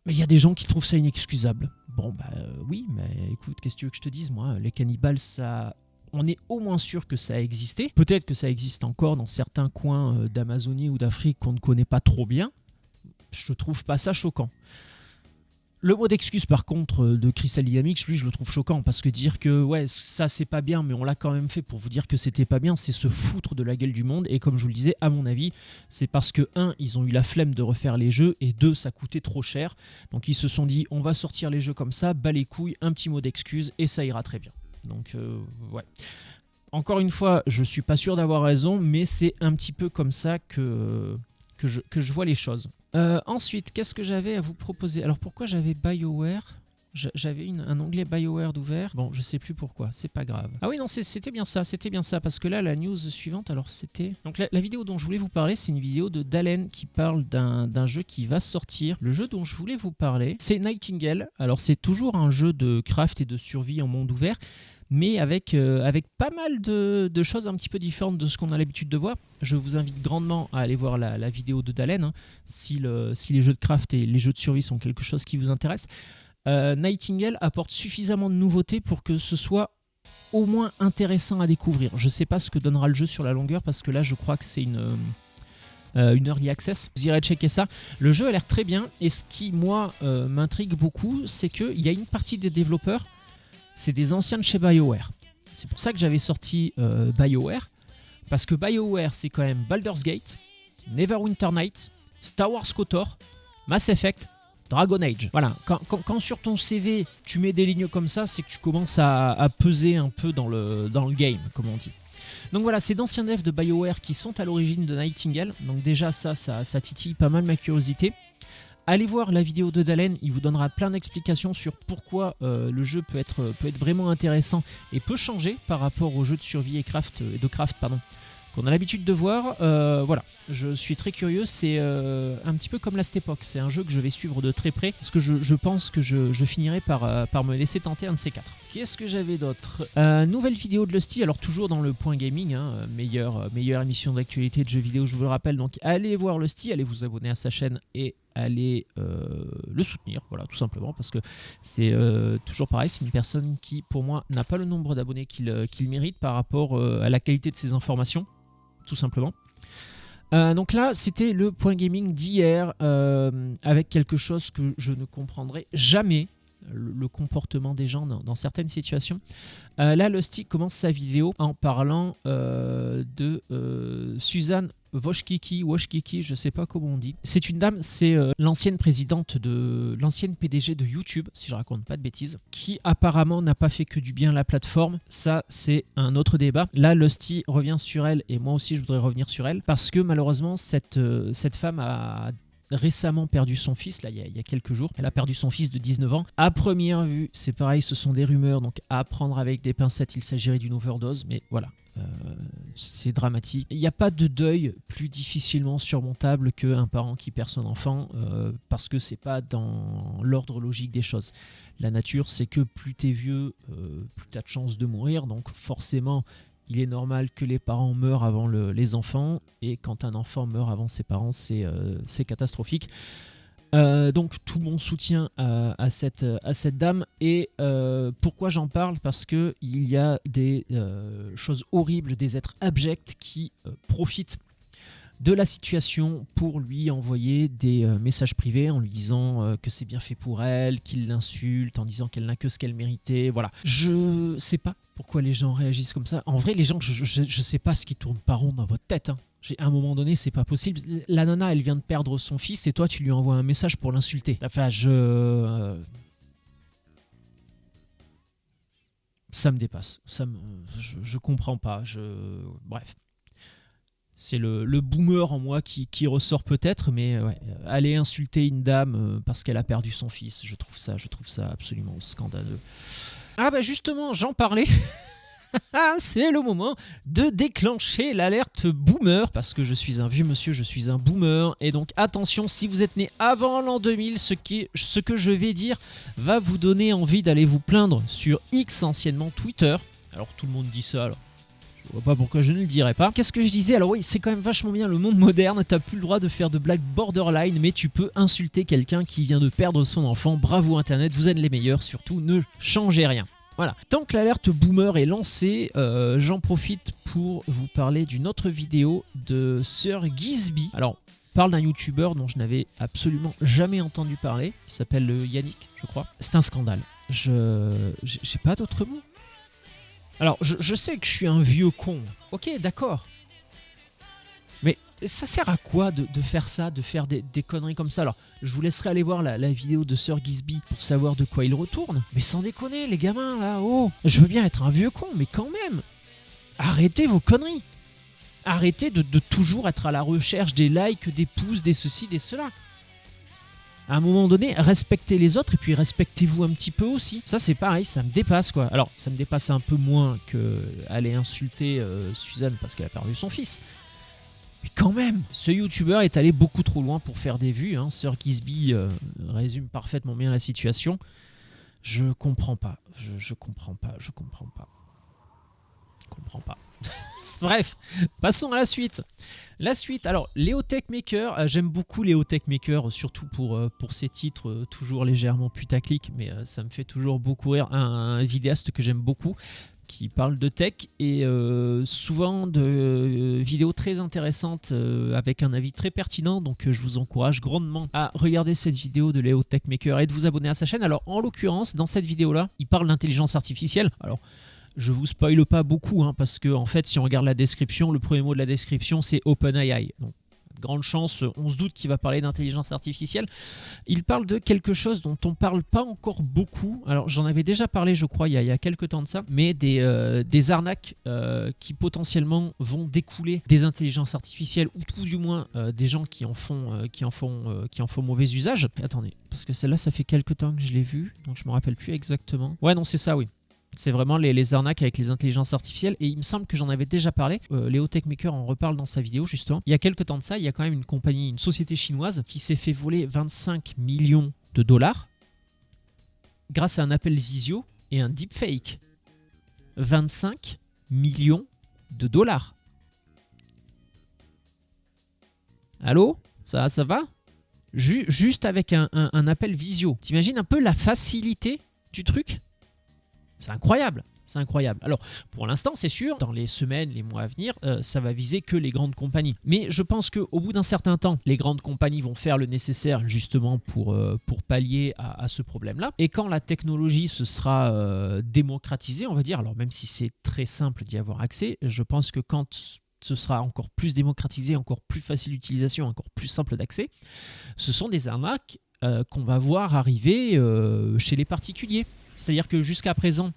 mais il y a des gens qui trouvent ça inexcusable. Bon, oui, mais écoute, qu'est-ce que tu veux que je te dise, moi, les cannibales, ça on est au moins sûr que ça a existé. Peut-être que ça existe encore dans certains coins d'Amazonie ou d'Afrique qu'on ne connaît pas trop bien. Je trouve pas ça choquant. Le mot d'excuse par contre de Crystal Dynamics, lui je le trouve choquant parce que dire que ouais ça c'est pas bien mais on l'a quand même fait pour vous dire que c'était pas bien, c'est se foutre de la gueule du monde. Et comme je vous le disais, à mon avis c'est parce que 1, ils ont eu la flemme de refaire les jeux et 2, ça coûtait trop cher. Donc ils se sont dit on va sortir les jeux comme ça, bas les couilles, un petit mot d'excuse et ça ira très bien. Donc ouais. Encore une fois, je suis pas sûr d'avoir raison mais c'est un petit peu comme ça que je vois les choses. Ensuite, qu'est-ce que j'avais à vous proposer? Alors pourquoi j'avais BioWare? J'avais un onglet BioWare d'ouvert. Bon, je sais plus pourquoi, c'est pas grave. Ah oui, non, c'était bien ça, parce que là, la news suivante, alors c'était... Donc la vidéo dont je voulais vous parler, c'est une vidéo de Dalen qui parle d'un jeu qui va sortir. Le jeu dont je voulais vous parler, c'est Nightingale. Alors c'est toujours un jeu de craft et de survie en monde ouvert, mais avec pas mal de choses un petit peu différentes de ce qu'on a l'habitude de voir. Je vous invite grandement à aller voir la vidéo de Dalen, hein, si les jeux de craft et les jeux de survie sont quelque chose qui vous intéresse. Nightingale apporte suffisamment de nouveautés pour que ce soit au moins intéressant à découvrir. Je ne sais pas ce que donnera le jeu sur la longueur, parce que là je crois que c'est une early access. Vous irez checker ça. Le jeu a l'air très bien, et ce qui moi m'intrigue beaucoup, c'est qu'il y a une partie des développeurs, c'est des anciens de chez BioWare. C'est pour ça que j'avais sorti BioWare, parce que BioWare c'est quand même Baldur's Gate, Neverwinter Nights, Star Wars KOTOR, Mass Effect, Dragon Age. Voilà, quand sur ton CV tu mets des lignes comme ça, c'est que tu commences à peser un peu dans le game, comme on dit. Donc voilà, c'est d'anciens devs de BioWare qui sont à l'origine de Nightingale. Donc déjà ça titille pas mal ma curiosité. Allez voir la vidéo de Dalen, il vous donnera plein d'explications sur pourquoi le jeu peut être vraiment intéressant et peut changer par rapport aux jeux de survie et de craft qu'on a l'habitude de voir. Voilà, je suis très curieux, c'est un petit peu comme Last Epoch, c'est un jeu que je vais suivre de très près, parce que je pense que je finirai par me laisser tenter un de ces 4. Qu'est-ce que j'avais d'autre? Nouvelle vidéo de Lusty, alors toujours dans le point gaming, hein, meilleure émission d'actualité de jeux vidéo, je vous le rappelle, donc allez voir Lusty, allez vous abonner à sa chaîne et allez le soutenir, voilà, tout simplement, parce que c'est toujours pareil, c'est une personne qui pour moi n'a pas le nombre d'abonnés qu'il mérite par rapport à la qualité de ses informations, tout simplement. Donc là c'était le point gaming d'hier, avec quelque chose que je ne comprendrai jamais, le comportement des gens dans certaines situations. Là Lusty commence sa vidéo en parlant de Suzanne Wojcicki, je sais pas comment on dit. C'est une dame, c'est l'ancienne PDG de YouTube, si je raconte pas de bêtises, qui apparemment n'a pas fait que du bien à la plateforme. Ça, c'est un autre débat. Là, Lusty revient sur elle, et moi aussi je voudrais revenir sur elle, parce que malheureusement, cette femme a récemment perdu son fils, là il y a quelques jours. Elle a perdu son fils de 19 ans. À première vue, c'est pareil, ce sont des rumeurs, donc à prendre avec des pincettes, il s'agirait d'une overdose, mais voilà. C'est dramatique. Il n'y a pas de deuil plus difficilement surmontable qu'un parent qui perd son enfant, parce que c'est pas dans l'ordre logique des choses. La nature, c'est que plus t'es vieux, plus t'as de chances de mourir, donc forcément il est normal que les parents meurent avant les enfants, et quand un enfant meurt avant ses parents, c'est catastrophique. Donc tout mon soutien à cette dame. Et pourquoi j'en parle? Parce qu'il y a des choses horribles, des êtres abjects qui profitent de la situation pour lui envoyer des messages privés en lui disant que c'est bien fait pour elle, qu'il l'insulte en disant qu'elle n'a que ce qu'elle méritait. Voilà. Je sais pas pourquoi les gens réagissent comme ça. En vrai, les gens, je sais pas ce qui tourne pas rond dans votre tête, hein. À un moment donné, c'est pas possible. La nana, elle vient de perdre son fils et toi, tu lui envoies un message pour l'insulter. Enfin, ça me dépasse. Je comprends pas. Bref. C'est le boomer en moi qui ressort peut-être, mais ouais, aller insulter une dame parce qu'elle a perdu son fils, je trouve ça absolument scandaleux. Ah bah justement, j'en parlais. C'est le moment de déclencher l'alerte boomer, parce que je suis un vieux monsieur, je suis un boomer, et donc attention, si vous êtes né avant l'an 2000, ce que je vais dire va vous donner envie d'aller vous plaindre sur X, anciennement Twitter. Alors tout le monde dit ça, alors je vois pas pourquoi je ne le dirais pas. Qu'est-ce que je disais? Alors oui, c'est quand même vachement bien le monde moderne, t'as plus le droit de faire de blagues borderline, mais tu peux insulter quelqu'un qui vient de perdre son enfant. Bravo Internet, vous êtes les meilleurs, surtout ne changez rien. Voilà. Tant que l'alerte boomer est lancée, j'en profite pour vous parler d'une autre vidéo de Sir Gizby. Alors, parle d'un youtubeur dont je n'avais absolument jamais entendu parler, qui s'appelle Yannick, je crois. C'est un scandale. J'ai pas d'autre mot. Alors, je sais que je suis un vieux con. Ok, d'accord. Mais ça sert à quoi de faire ça, de faire des conneries comme ça? Alors, je vous laisserai aller voir la vidéo de Sir Gizby pour savoir de quoi il retourne. Mais sans déconner, les gamins, là, oh, je veux bien être un vieux con, mais quand même, arrêtez vos conneries. Arrêtez de toujours être à la recherche des likes, des pouces, des ceci, des cela. À un moment donné, respectez les autres et puis respectez-vous un petit peu aussi. Ça, c'est pareil, ça me dépasse, quoi. Alors, ça me dépasse un peu moins qu'aller insulter Suzanne parce qu'elle a perdu son fils. Mais quand même, ce youtubeur est allé beaucoup trop loin pour faire des vues. Hein. Sir Gizby résume parfaitement bien la situation. Je comprends pas. Je comprends pas. Je comprends pas. Je comprends pas. Bref, passons à la suite. La suite, alors Léo Techmaker, j'aime beaucoup Léo Techmaker, surtout pour ses titres toujours légèrement putaclic, mais ça me fait toujours beaucoup rire. Un vidéaste que j'aime beaucoup, qui parle de tech et souvent de vidéos très intéressantes avec un avis très pertinent, donc je vous encourage grandement à regarder cette vidéo de Léo Techmaker et de vous abonner à sa chaîne. Alors en l'occurrence, dans cette vidéo-là, il parle d'intelligence artificielle. Alors je vous spoile pas beaucoup, hein, parce que en fait, si on regarde la description, le premier mot de la description, c'est OpenAI. Donc, grande chance, on se doute qu'il va parler d'intelligence artificielle. Il parle de quelque chose dont on parle pas encore beaucoup. Alors, j'en avais déjà parlé, je crois, il y a quelques temps de ça, mais des arnaques qui potentiellement vont découler des intelligences artificielles, ou tout du moins des gens qui en font mauvais usage. Attendez, parce que celle-là, ça fait quelques temps que je l'ai vue, donc je me rappelle plus exactement. Ouais, non, c'est ça, oui. C'est vraiment les arnaques avec les intelligences artificielles. Et il me semble que j'en avais déjà parlé. Léo Techmaker en reparle dans sa vidéo, justement. Il y a quelques temps de ça, il y a quand même une société chinoise qui s'est fait voler 25 millions de dollars grâce à un appel visio et un deepfake. 25 millions de dollars. Allô? Ça va? Juste avec un appel visio. T'imagines un peu la facilité du truc? C'est incroyable, c'est incroyable. Alors, pour l'instant, c'est sûr, dans les semaines, les mois à venir, ça va viser que les grandes compagnies. Mais je pense qu'au bout d'un certain temps, les grandes compagnies vont faire le nécessaire justement pour pallier à ce problème-là. Et quand la technologie se sera démocratisée, on va dire, alors même si c'est très simple d'y avoir accès, je pense que quand ce sera encore plus démocratisé, encore plus facile d'utilisation, encore plus simple d'accès, ce sont des arnaques qu'on va voir arriver chez les particuliers. C'est-à-dire que jusqu'à présent,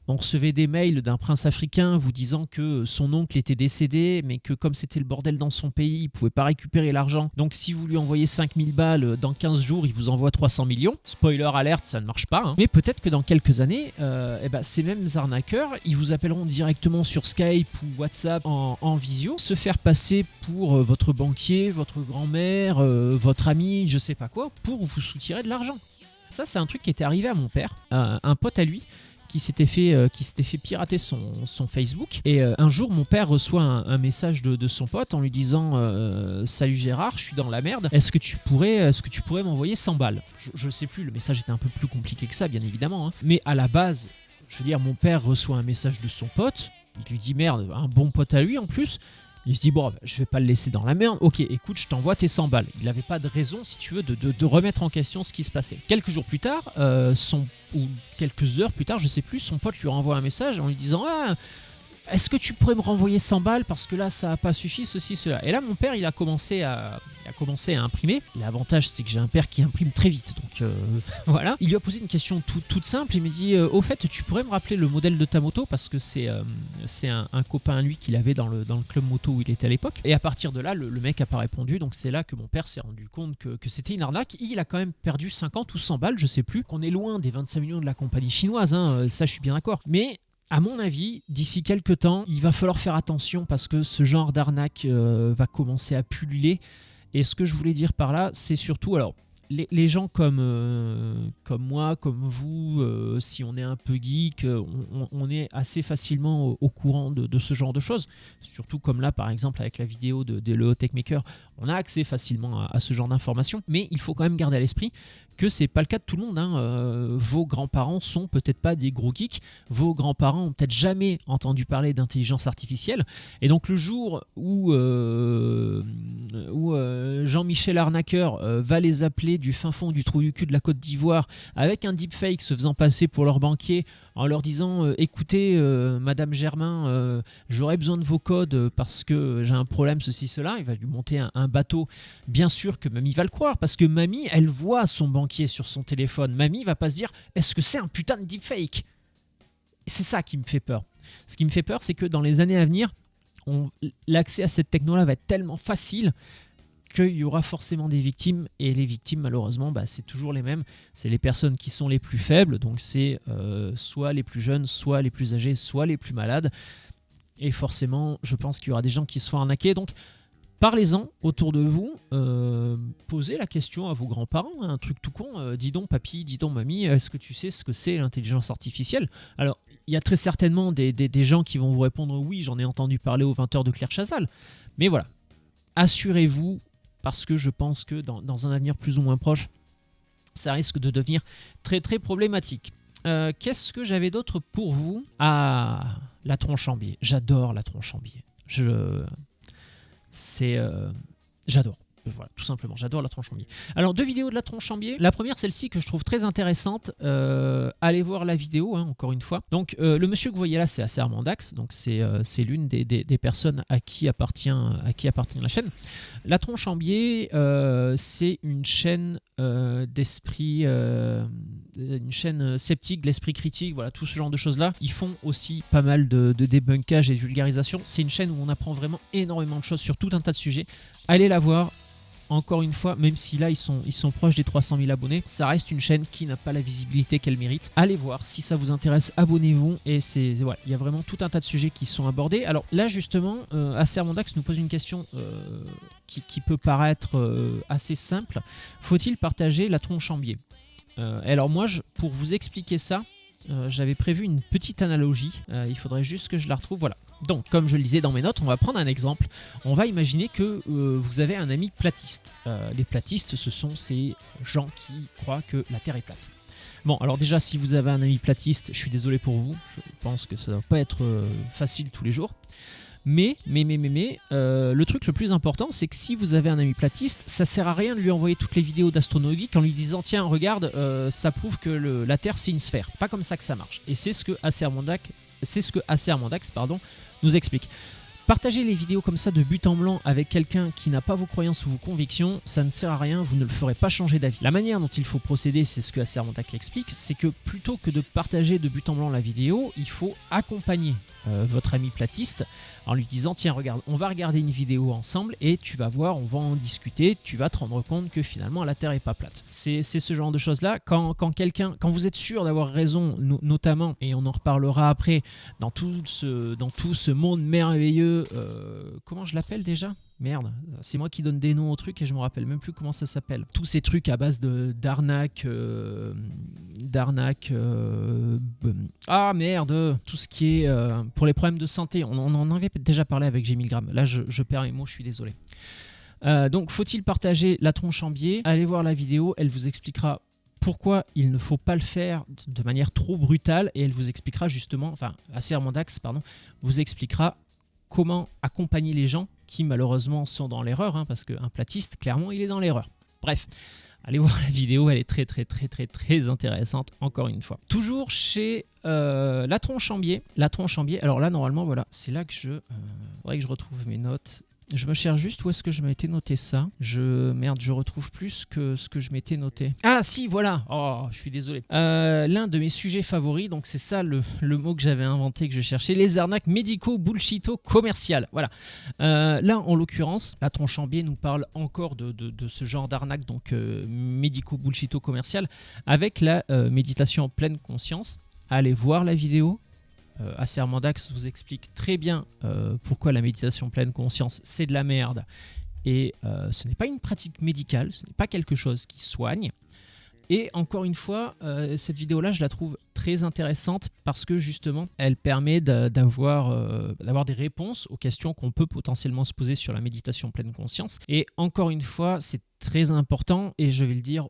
on recevait des mails d'un prince africain vous disant que son oncle était décédé, mais que comme c'était le bordel dans son pays, il ne pouvait pas récupérer l'argent. Donc si vous lui envoyez 5000 balles, dans 15 jours, il vous envoie 300 millions. Spoiler alerte, ça ne marche pas. Hein. Mais peut-être que dans quelques années, ces mêmes arnaqueurs, ils vous appelleront directement sur Skype ou WhatsApp en visio, se faire passer pour votre banquier, votre grand-mère, votre ami, je sais pas quoi, pour vous soutirer de l'argent. Ça, c'est un truc qui était arrivé à mon père, un pote à lui qui s'était fait pirater son Facebook. Et un jour, mon père reçoit un message de son pote en lui disant Salut Gérard, je suis dans la merde, est-ce que tu pourrais m'envoyer 100 balles? Je sais plus, le message était un peu plus compliqué que ça, bien évidemment. Hein. Mais à la base, je veux dire, mon père reçoit un message de son pote, il lui dit merde, un bon pote à lui en plus. Il se dit, bon, je vais pas le laisser dans la merde. Ok, écoute, je t'envoie tes 100 balles. Il n'avait pas de raison, si tu veux, de remettre en question ce qui se passait. Quelques jours plus tard, ou quelques heures plus tard, je sais plus, son pote lui renvoie un message en lui disant, est-ce que tu pourrais me renvoyer 100 balles parce que là, ça n'a pas suffi, ceci, cela. Et là, mon père, il a commencé à imprimer. L'avantage, c'est que j'ai un père qui imprime très vite. Donc, voilà. Il lui a posé une question toute simple. Il me dit, au fait, tu pourrais me rappeler le modèle de ta moto parce que c'est un copain à lui qu'il avait dans le club moto où il était à l'époque. Et à partir de là, le mec n'a pas répondu. Donc, c'est là que mon père s'est rendu compte que c'était une arnaque. Il a quand même perdu 50 ou 100 balles, je sais plus. Qu'on est loin des 25 millions de la compagnie chinoise. Hein, ça, je suis bien d'accord. Mais à mon avis, d'ici quelques temps, il va falloir faire attention parce que ce genre d'arnaque va commencer à pulluler. Et ce que je voulais dire par là, c'est surtout, alors, les gens comme moi, comme vous, si on est un peu geek, on est assez facilement au courant de ce genre de choses. Surtout comme là, par exemple, avec la vidéo de Leo Techmaker, on a accès facilement à ce genre d'informations. Mais il faut quand même garder à l'esprit que c'est pas le cas de tout le monde. Vos grands-parents sont peut-être pas des gros geeks. Vos grands-parents ont peut-être jamais entendu parler d'intelligence artificielle. Et donc le jour où Jean-Michel Arnaqueur va les appeler du fin fond du trou du cul de la Côte d'Ivoire avec un deepfake se faisant passer pour leur banquier en leur disant écoutez Madame Germain, j'aurais besoin de vos codes parce que j'ai un problème ceci cela, il va lui monter un bateau. Bien sûr que mamie va le croire parce que mamie elle voit son banquier sur son téléphone. Mamie va pas se dire est-ce que c'est un putain de deepfake. Et c'est ça qui me fait peur. Ce qui me fait peur c'est que dans les années à venir l'accès à cette techno-là va être tellement facile qu'il y aura forcément des victimes, et les victimes malheureusement c'est toujours les mêmes, c'est les personnes qui sont les plus faibles, donc c'est soit les plus jeunes, soit les plus âgés, soit les plus malades, et forcément je pense qu'il y aura des gens qui se font arnaquer, donc parlez-en autour de vous, posez la question à vos grands-parents, un truc tout con, dis donc papy, dis donc mamie, est-ce que tu sais ce que c'est l'intelligence artificielle? Alors il y a très certainement des gens qui vont vous répondre oui, j'en ai entendu parler aux 20h de Claire Chazal, mais voilà, assurez-vous, parce que je pense que dans un avenir plus ou moins proche, ça risque de devenir très très problématique. Qu'est-ce que j'avais d'autre pour vous? Ah, la tronche en biais. J'adore la tronche en biais. J'adore. Voilà, tout simplement, j'adore la tronche en biais. Alors, 2 vidéos de la tronche en biais. La première, celle-ci, que je trouve très intéressante. Allez voir la vidéo, encore une fois. Donc, le monsieur que vous voyez là, c'est Acer Mandax. Donc, c'est l'une des personnes à qui appartient la chaîne. La tronche en biais, c'est une chaîne d'esprit, une chaîne sceptique, de l'esprit critique, voilà, tout ce genre de choses-là. Ils font aussi pas mal de débunkage et de vulgarisation. C'est une chaîne où on apprend vraiment énormément de choses sur tout un tas de sujets. Allez la voir. Encore une fois, même si là ils sont proches des 300 000 abonnés, ça reste une chaîne qui n'a pas la visibilité qu'elle mérite. Allez voir, si ça vous intéresse, abonnez-vous. Et voilà, il y a vraiment tout un tas de sujets qui sont abordés. Alors là justement, Acer Mandax nous pose une question qui peut paraître assez simple. Faut-il partager la tronche en biais? Alors moi, pour vous expliquer ça, j'avais prévu une petite analogie, il faudrait juste que je la retrouve, voilà. Donc, comme je le disais dans mes notes, on va prendre un exemple. On va imaginer que vous avez un ami platiste. Les platistes, ce sont ces gens qui croient que la Terre est plate. Bon, alors déjà, si vous avez un ami platiste, je suis désolé pour vous. Je pense que ça ne doit pas être facile tous les jours. Mais, le truc le plus important, c'est que si vous avez un ami platiste, ça sert à rien de lui envoyer toutes les vidéos d'Astronogeek en lui disant tiens, regarde, ça prouve que la Terre c'est une sphère. Pas comme ça que ça marche. Et c'est ce que Acer Mandax nous explique. Partager les vidéos comme ça de but en blanc avec quelqu'un qui n'a pas vos croyances ou vos convictions, ça ne sert à rien, vous ne le ferez pas changer d'avis. La manière dont il faut procéder, c'est ce que Acer Mandax l'explique, c'est que plutôt que de partager de but en blanc la vidéo, il faut accompagner votre ami platiste en lui disant tiens regarde, on va regarder une vidéo ensemble et tu vas voir, on va en discuter, tu vas te rendre compte que finalement la Terre est pas plate. C'est ce genre de choses là, quand vous êtes sûr d'avoir raison, notamment, et on en reparlera après, dans tout ce monde merveilleux, comment je l'appelle déjà ? Merde, c'est moi qui donne des noms aux trucs et je me rappelle même plus comment ça s'appelle. Tous ces trucs à base d'arnaque, ah merde, tout ce qui est pour les problèmes de santé. On en avait déjà parlé avec G. Milgram. Là, je perds mes mots, je suis désolé. Donc, faut-il partager la tronche en biais? Allez voir la vidéo, elle vous expliquera pourquoi il ne faut pas le faire de manière trop brutale et elle vous expliquera justement, enfin, Acer Mandax, pardon, vous expliquera comment accompagner les gens qui malheureusement sont dans l'erreur, parce qu'un platiste, clairement, il est dans l'erreur. Bref, allez voir la vidéo, elle est très très très très très intéressante, encore une fois. Toujours chez la tronche en biais. La tronche en biais, alors là, normalement, voilà, c'est là que faudrait que je retrouve mes notes. Je me cherche juste où est-ce que je m'étais noté ça. Merde, je retrouve plus que ce que je m'étais noté. Ah si, voilà. Oh, je suis désolé. L'un de mes sujets favoris, donc c'est ça le mot que j'avais inventé, que je cherchais, les arnaques médico-bullshito-commerciales. Voilà. Là, en l'occurrence, la tronche en biais nous parle encore de ce genre d'arnaque, donc médico-bullshito-commerciale, avec la méditation en pleine conscience. Allez voir la vidéo. Acer Mandax vous explique très bien pourquoi la méditation pleine conscience c'est de la merde et ce n'est pas une pratique médicale, ce n'est pas quelque chose qui soigne. Et encore une fois, cette vidéo-là, je la trouve très intéressante parce que justement, elle permet d'avoir des réponses aux questions qu'on peut potentiellement se poser sur la méditation pleine conscience. Et encore une fois, c'est très important et je vais dire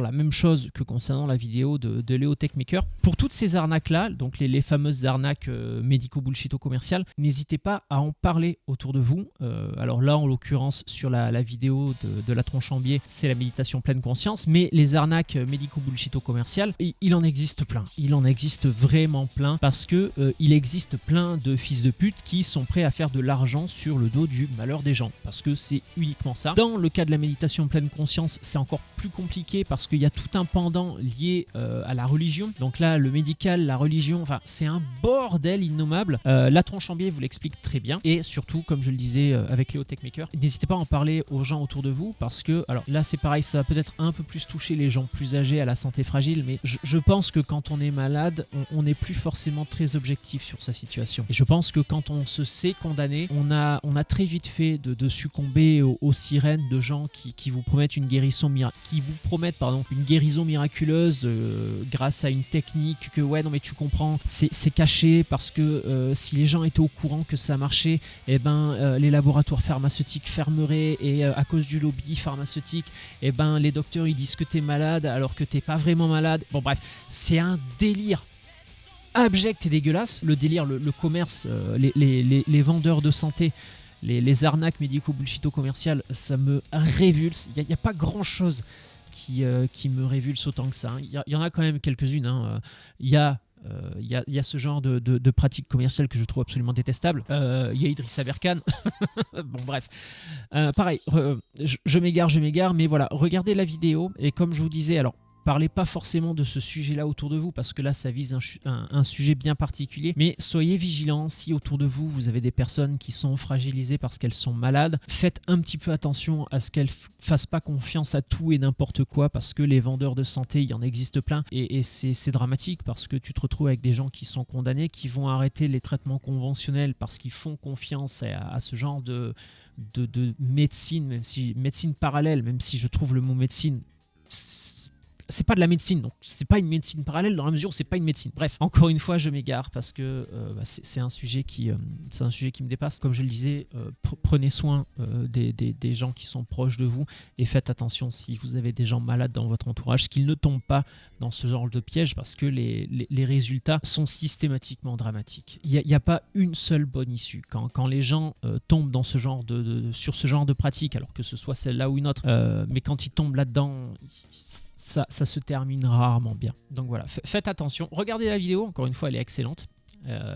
la même chose que concernant la vidéo de Léo Techmaker. Pour toutes ces arnaques-là, donc les fameuses arnaques médico-bullshito-commerciales, n'hésitez pas à en parler autour de vous. Alors là, en l'occurrence, sur la vidéo de la tronche en biais, c'est la méditation pleine conscience, mais les arnaques médico-bullshito-commerciales, il en existe plein. Il en existe vraiment plein parce que il existe plein de fils de pute qui sont prêts à faire de l'argent sur le dos du malheur des gens, parce que c'est uniquement ça. Dans le cas de la méditation pleine conscience, c'est encore plus compliqué parce qu'il y a tout un pendant lié à la religion. Donc là, le médical, la religion, enfin, c'est un bordel innommable. La tronche en biais vous l'explique très bien. Et surtout, comme je le disais avec Léo Techmaker, n'hésitez pas à en parler aux gens autour de vous parce que, alors là, c'est pareil, ça va peut-être un peu plus toucher les gens plus âgés à la santé fragile, mais je pense que quand on est malade, on n'est plus forcément très objectif sur sa situation. Et je pense que quand on se sait condamné, on a très vite fait de succomber aux sirènes de gens qui vous promettent une guérison une guérison miraculeuse grâce à une technique que ouais non mais tu comprends, c'est caché parce que si les gens étaient au courant que ça marchait, eh ben les laboratoires pharmaceutiques fermeraient et à cause du lobby pharmaceutique, eh ben les docteurs ils disent que t'es malade alors que t'es pas vraiment malade. Bon bref, c'est un délire abject et dégueulasse. Le délire, le commerce, les vendeurs de santé, les arnaques médico-bullshito-commerciales, ça me révulse. Il n'y a pas grand-chose qui me révulse autant que ça. Il y en a quand même quelques-unes. Hein. Il y a ce genre de pratiques commerciales que je trouve absolument détestables. Il y a Idrissa Berkane. Bon bref. Pareil, je m'égare, mais voilà, regardez la vidéo et comme je vous disais, alors parlez pas forcément de ce sujet-là autour de vous parce que là ça vise un sujet bien particulier, mais soyez vigilants si autour de vous vous avez des personnes qui sont fragilisées parce qu'elles sont malades. Faites un petit peu attention à ce qu'elles fassent pas confiance à tout et n'importe quoi parce que les vendeurs de santé, il y en existe plein et c'est dramatique parce que tu te retrouves avec des gens qui sont condamnés, qui vont arrêter les traitements conventionnels parce qu'ils font confiance à ce genre de médecine, même si médecine parallèle, même si je trouve le mot médecine c'est pas de la médecine, donc c'est pas une médecine parallèle dans la mesure où c'est pas une médecine. Bref, encore une fois, je m'égare parce que c'est un sujet qui me dépasse. Comme je le disais, prenez soin des gens qui sont proches de vous et faites attention si vous avez des gens malades dans votre entourage, qu'ils ne tombent pas dans ce genre de piège parce que les résultats sont systématiquement dramatiques. Il n'y a pas une seule bonne issue. Quand les gens tombent dans sur ce genre de pratique, alors que ce soit celle-là ou une autre, mais quand ils tombent là-dedans, ça se termine rarement bien. Donc voilà, faites attention. Regardez la vidéo, encore une fois, elle est excellente.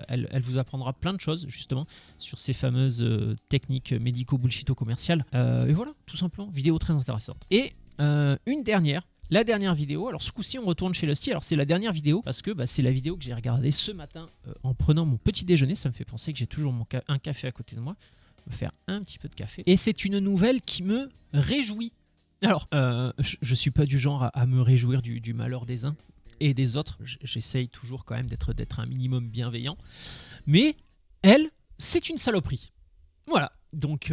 Elle vous apprendra plein de choses, justement, sur ces fameuses techniques médico-bullshito-commerciales. Et voilà, tout simplement, vidéo très intéressante. Et la dernière vidéo, alors ce coup-ci, on retourne chez Lusty. Alors c'est la dernière vidéo parce que c'est la vidéo que j'ai regardée ce matin en prenant mon petit déjeuner. Ça me fait penser que j'ai toujours un café à côté de moi. Me faire un petit peu de café. Et c'est une nouvelle qui me réjouit. Alors, je suis pas du genre à me réjouir du malheur des uns et des autres. J'essaye toujours quand même d'être un minimum bienveillant. Mais elle, c'est une saloperie. Voilà. Donc,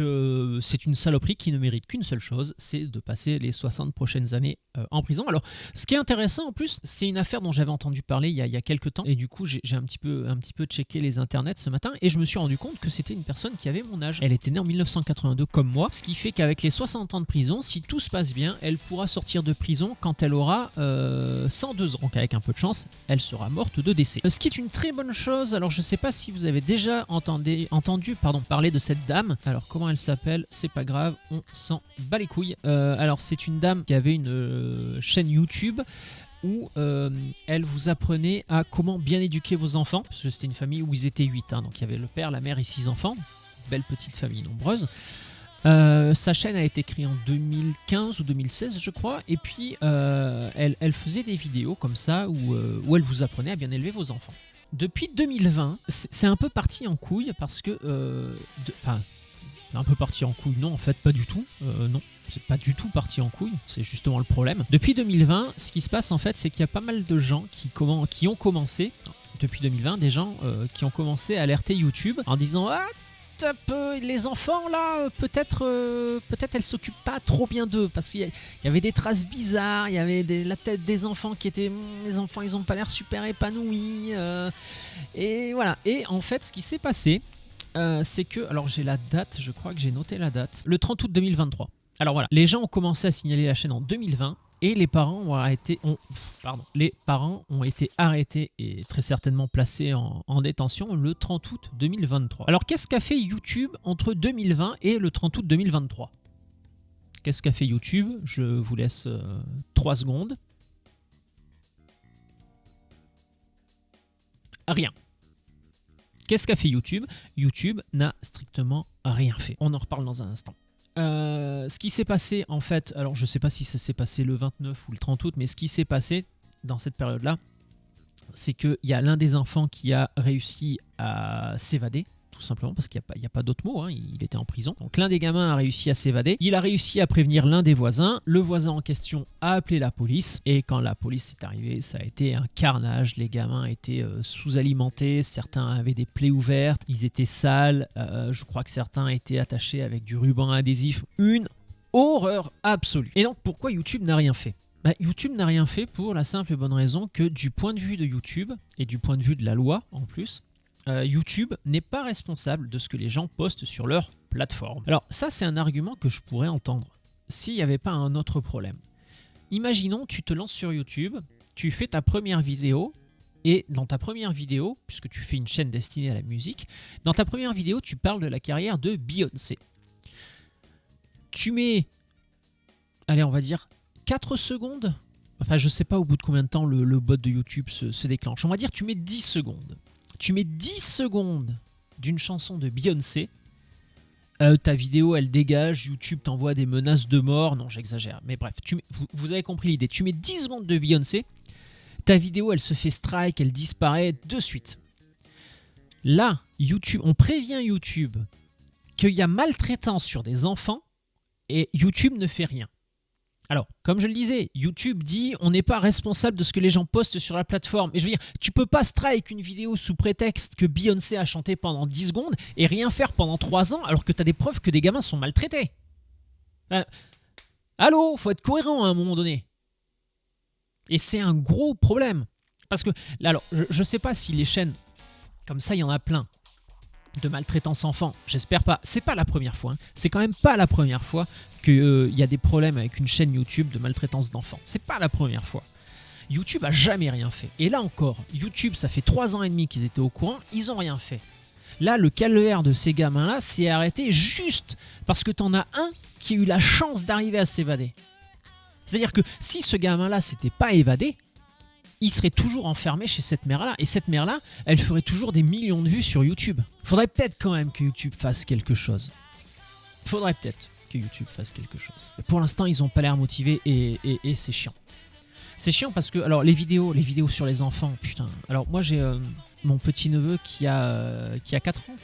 c'est une saloperie qui ne mérite qu'une seule chose, c'est de passer les 60 prochaines années en prison. Alors, ce qui est intéressant en plus, c'est une affaire dont j'avais entendu parler il y a quelques temps. Et du coup, j'ai un petit peu checké les internets ce matin et je me suis rendu compte que c'était une personne qui avait mon âge. Elle était née en 1982 comme moi, ce qui fait qu'avec les 60 ans de prison, si tout se passe bien, elle pourra sortir de prison quand elle aura 102 ans. Donc, avec un peu de chance, elle sera morte de décès. Ce qui est une très bonne chose. Alors, je ne sais pas si vous avez déjà entendu parler de cette dame. Alors comment elle s'appelle, c'est pas grave, on s'en bat les couilles. Alors c'est une dame qui avait une chaîne YouTube où elle vous apprenait à comment bien éduquer vos enfants, parce que c'était une famille où ils étaient 8, donc il y avait le père, la mère et 6 enfants, belle petite famille nombreuse. Sa chaîne a été créée en 2015 ou 2016 je crois, et puis elle faisait des vidéos comme ça où elle vous apprenait à bien élever vos enfants. Depuis 2020, c'est un peu parti en couille parce que... un peu parti en couille, non en fait pas du tout, non c'est pas du tout parti en couille, c'est justement le problème. Depuis 2020, ce qui se passe en fait c'est qu'il y a pas mal de gens qui ont commencé, depuis 2020, des gens qui ont commencé à alerter YouTube en disant « Ah, un peu les enfants là, peut-être elles s'occupent pas trop bien d'eux parce qu'il y avait des traces bizarres, il y avait la tête des enfants qui étaient les enfants ils ont pas l'air super épanouis et voilà. Et en fait ce qui s'est passé c'est que, alors j'ai la date, je crois que j'ai noté la date, le 30 août 2023. Alors voilà, les gens ont commencé à signaler la chaîne en 2020 et les parents ont été arrêtés et très certainement placés en détention le 30 août 2023. Alors qu'est-ce qu'a fait YouTube entre 2020 et le 30 août 2023 ? Qu'est-ce qu'a fait YouTube ? Je vous laisse 3 secondes. Rien. Qu'est-ce qu'a fait YouTube ? YouTube n'a strictement rien fait. On en reparle dans un instant. Ce qui s'est passé en fait, alors je ne sais pas si ça s'est passé le 29 ou le 30 août, mais ce qui s'est passé dans cette période-là, c'est qu'il y a l'un des enfants qui a réussi à s'évader, tout simplement parce qu'il n'y a pas d'autre mot, hein, il était en prison. Donc l'un des gamins a réussi à s'évader, il a réussi à prévenir l'un des voisins, le voisin en question a appelé la police, et quand la police est arrivée, ça a été un carnage, les gamins étaient sous-alimentés, certains avaient des plaies ouvertes, ils étaient sales, je crois que certains étaient attachés avec du ruban adhésif, une horreur absolue. Et donc pourquoi YouTube n'a rien fait ? YouTube n'a rien fait pour la simple et bonne raison que du point de vue de YouTube, et du point de vue de la loi en plus, YouTube n'est pas responsable de ce que les gens postent sur leur plateforme. Alors ça c'est un argument que je pourrais entendre s'il n'y avait pas un autre problème. Imaginons tu te lances sur YouTube, tu fais ta première vidéo et dans ta première vidéo, puisque tu fais une chaîne destinée à la musique, dans ta première vidéo tu parles de la carrière de Beyoncé. Tu mets, allez on va dire 4 secondes, enfin je sais pas au bout de combien de temps le bot de YouTube se déclenche, on va dire tu mets 10 secondes. Tu mets 10 secondes d'une chanson de Beyoncé, ta vidéo elle dégage, YouTube t'envoie des menaces de mort, non j'exagère, mais bref, vous avez compris l'idée, tu mets 10 secondes de Beyoncé, ta vidéo elle se fait strike, elle disparaît de suite. Là, YouTube, on prévient YouTube qu'il y a maltraitance sur des enfants et YouTube ne fait rien. Alors, comme je le disais, YouTube dit on n'est pas responsable de ce que les gens postent sur la plateforme. Mais je veux dire, tu peux pas strike une vidéo sous prétexte que Beyoncé a chanté pendant 10 secondes et rien faire pendant 3 ans alors que tu as des preuves que des gamins sont maltraités. Allô, faut être cohérent à un moment donné. Et c'est un gros problème. Parce que, alors, je sais pas si les chaînes, comme ça il y en a plein, de maltraitance enfant, j'espère pas. C'est pas la première fois, hein. C'est quand même pas la première fois qu'il y a des problèmes avec une chaîne YouTube de maltraitance d'enfants. C'est pas la première fois. YouTube a jamais rien fait. Et là encore, YouTube, ça fait 3 ans et demi qu'ils étaient au courant, ils ont rien fait. Là, le calvaire de ces gamins-là s'est arrêté juste parce que t'en as un qui a eu la chance d'arriver à s'évader. C'est-à-dire que si ce gamin-là s'était pas évadé, il serait toujours enfermé chez cette mère-là. Et cette mère-là, elle ferait toujours des millions de vues sur YouTube. Faudrait peut-être quand même que YouTube fasse quelque chose. Faudrait peut-être que YouTube fasse quelque chose. Mais pour l'instant, ils n'ont pas l'air motivés et c'est chiant. C'est chiant parce que, alors, les vidéos sur les enfants, putain. Alors, moi, j'ai mon petit-neveu qui a 4 ans.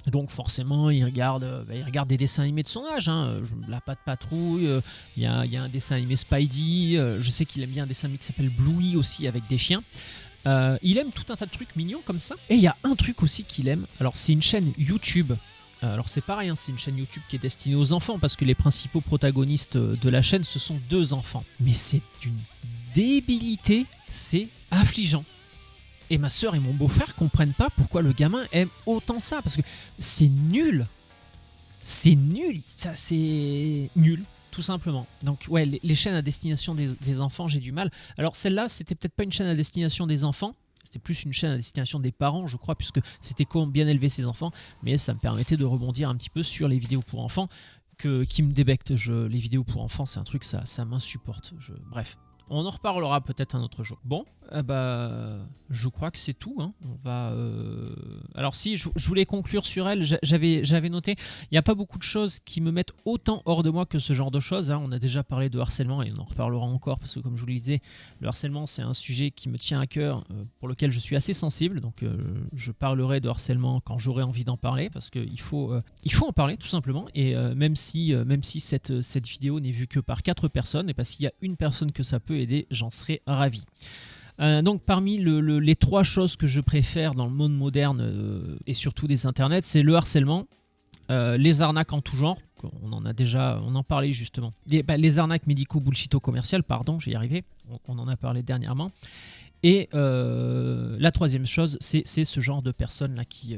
Donc forcément, il regarde des dessins animés de son âge, hein. La Patte Patrouille, il y a un dessin animé Spidey, je sais qu'il aime bien un dessin animé qui s'appelle Bluey aussi avec des chiens. Il aime tout un tas de trucs mignons comme ça. Et il y a un truc aussi qu'il aime, alors c'est une chaîne YouTube. Alors c'est pareil, hein, c'est une chaîne YouTube qui est destinée aux enfants parce que les principaux protagonistes de la chaîne, ce sont 2 enfants. Mais c'est d'une débilité, c'est affligeant. Et ma soeur et mon beau-frère comprennent pas pourquoi le gamin aime autant ça. Parce que c'est nul. C'est nul. Ça, c'est nul, tout simplement. Donc, ouais, les chaînes à destination des enfants, j'ai du mal. Alors, celle-là, c'était peut-être pas une chaîne à destination des enfants. C'était plus une chaîne à destination des parents, je crois, puisque c'était comment bien élever ses enfants. Mais ça me permettait de rebondir un petit peu sur les vidéos pour enfants qui me débectent. Les vidéos pour enfants, c'est un truc, ça m'insupporte. Bref. On en reparlera peut-être un autre jour. Bon, je crois que c'est tout, hein. On va. Alors si je voulais conclure sur elle, j'avais noté. Il n'y a pas beaucoup de choses qui me mettent autant hors de moi que ce genre de choses, hein. On a déjà parlé de harcèlement et on en reparlera encore parce que comme je vous le disais, le harcèlement c'est un sujet qui me tient à cœur, pour lequel je suis assez sensible. Donc je parlerai de harcèlement quand j'aurai envie d'en parler parce qu'il faut en parler tout simplement. Et même si cette vidéo n'est vue que par 4 personnes, et s'il y a une personne que ça peut aider, j'en serai ravi. Donc parmi les 3 choses que je préfère dans le monde moderne et surtout des internets, c'est le harcèlement, les arnaques en tout genre, on en parlait justement, les arnaques médico bullshito commerciales, pardon, j'y arrivé, on en a parlé dernièrement. Et la 3e chose, c'est ce genre de personnes là qui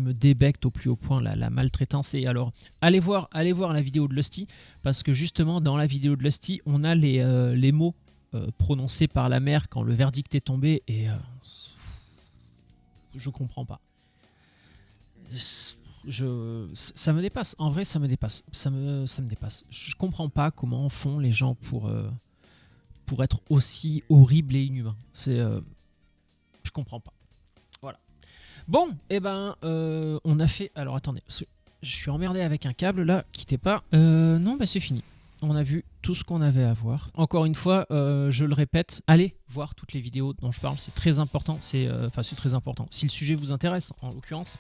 me débectent au plus haut point, la maltraitance. Et alors, allez voir la vidéo de Lusty, parce que justement dans la vidéo de Lusty, on a les mots prononcés par la mère quand le verdict est tombé, et je comprends pas. Ça me dépasse, en vrai ça me dépasse, ça me dépasse. Je comprends pas comment font les gens pour être aussi horrible et inhumain. Je comprends pas. Voilà. Bon, et ben, on a fait. Alors attendez, je suis emmerdé avec un câble là, quittez pas. Non, bah c'est fini. On a vu tout ce qu'on avait à voir. Encore une fois, je le répète, allez voir toutes les vidéos dont je parle, c'est très important. C'est très important. Si le sujet vous intéresse, en l'occurrence,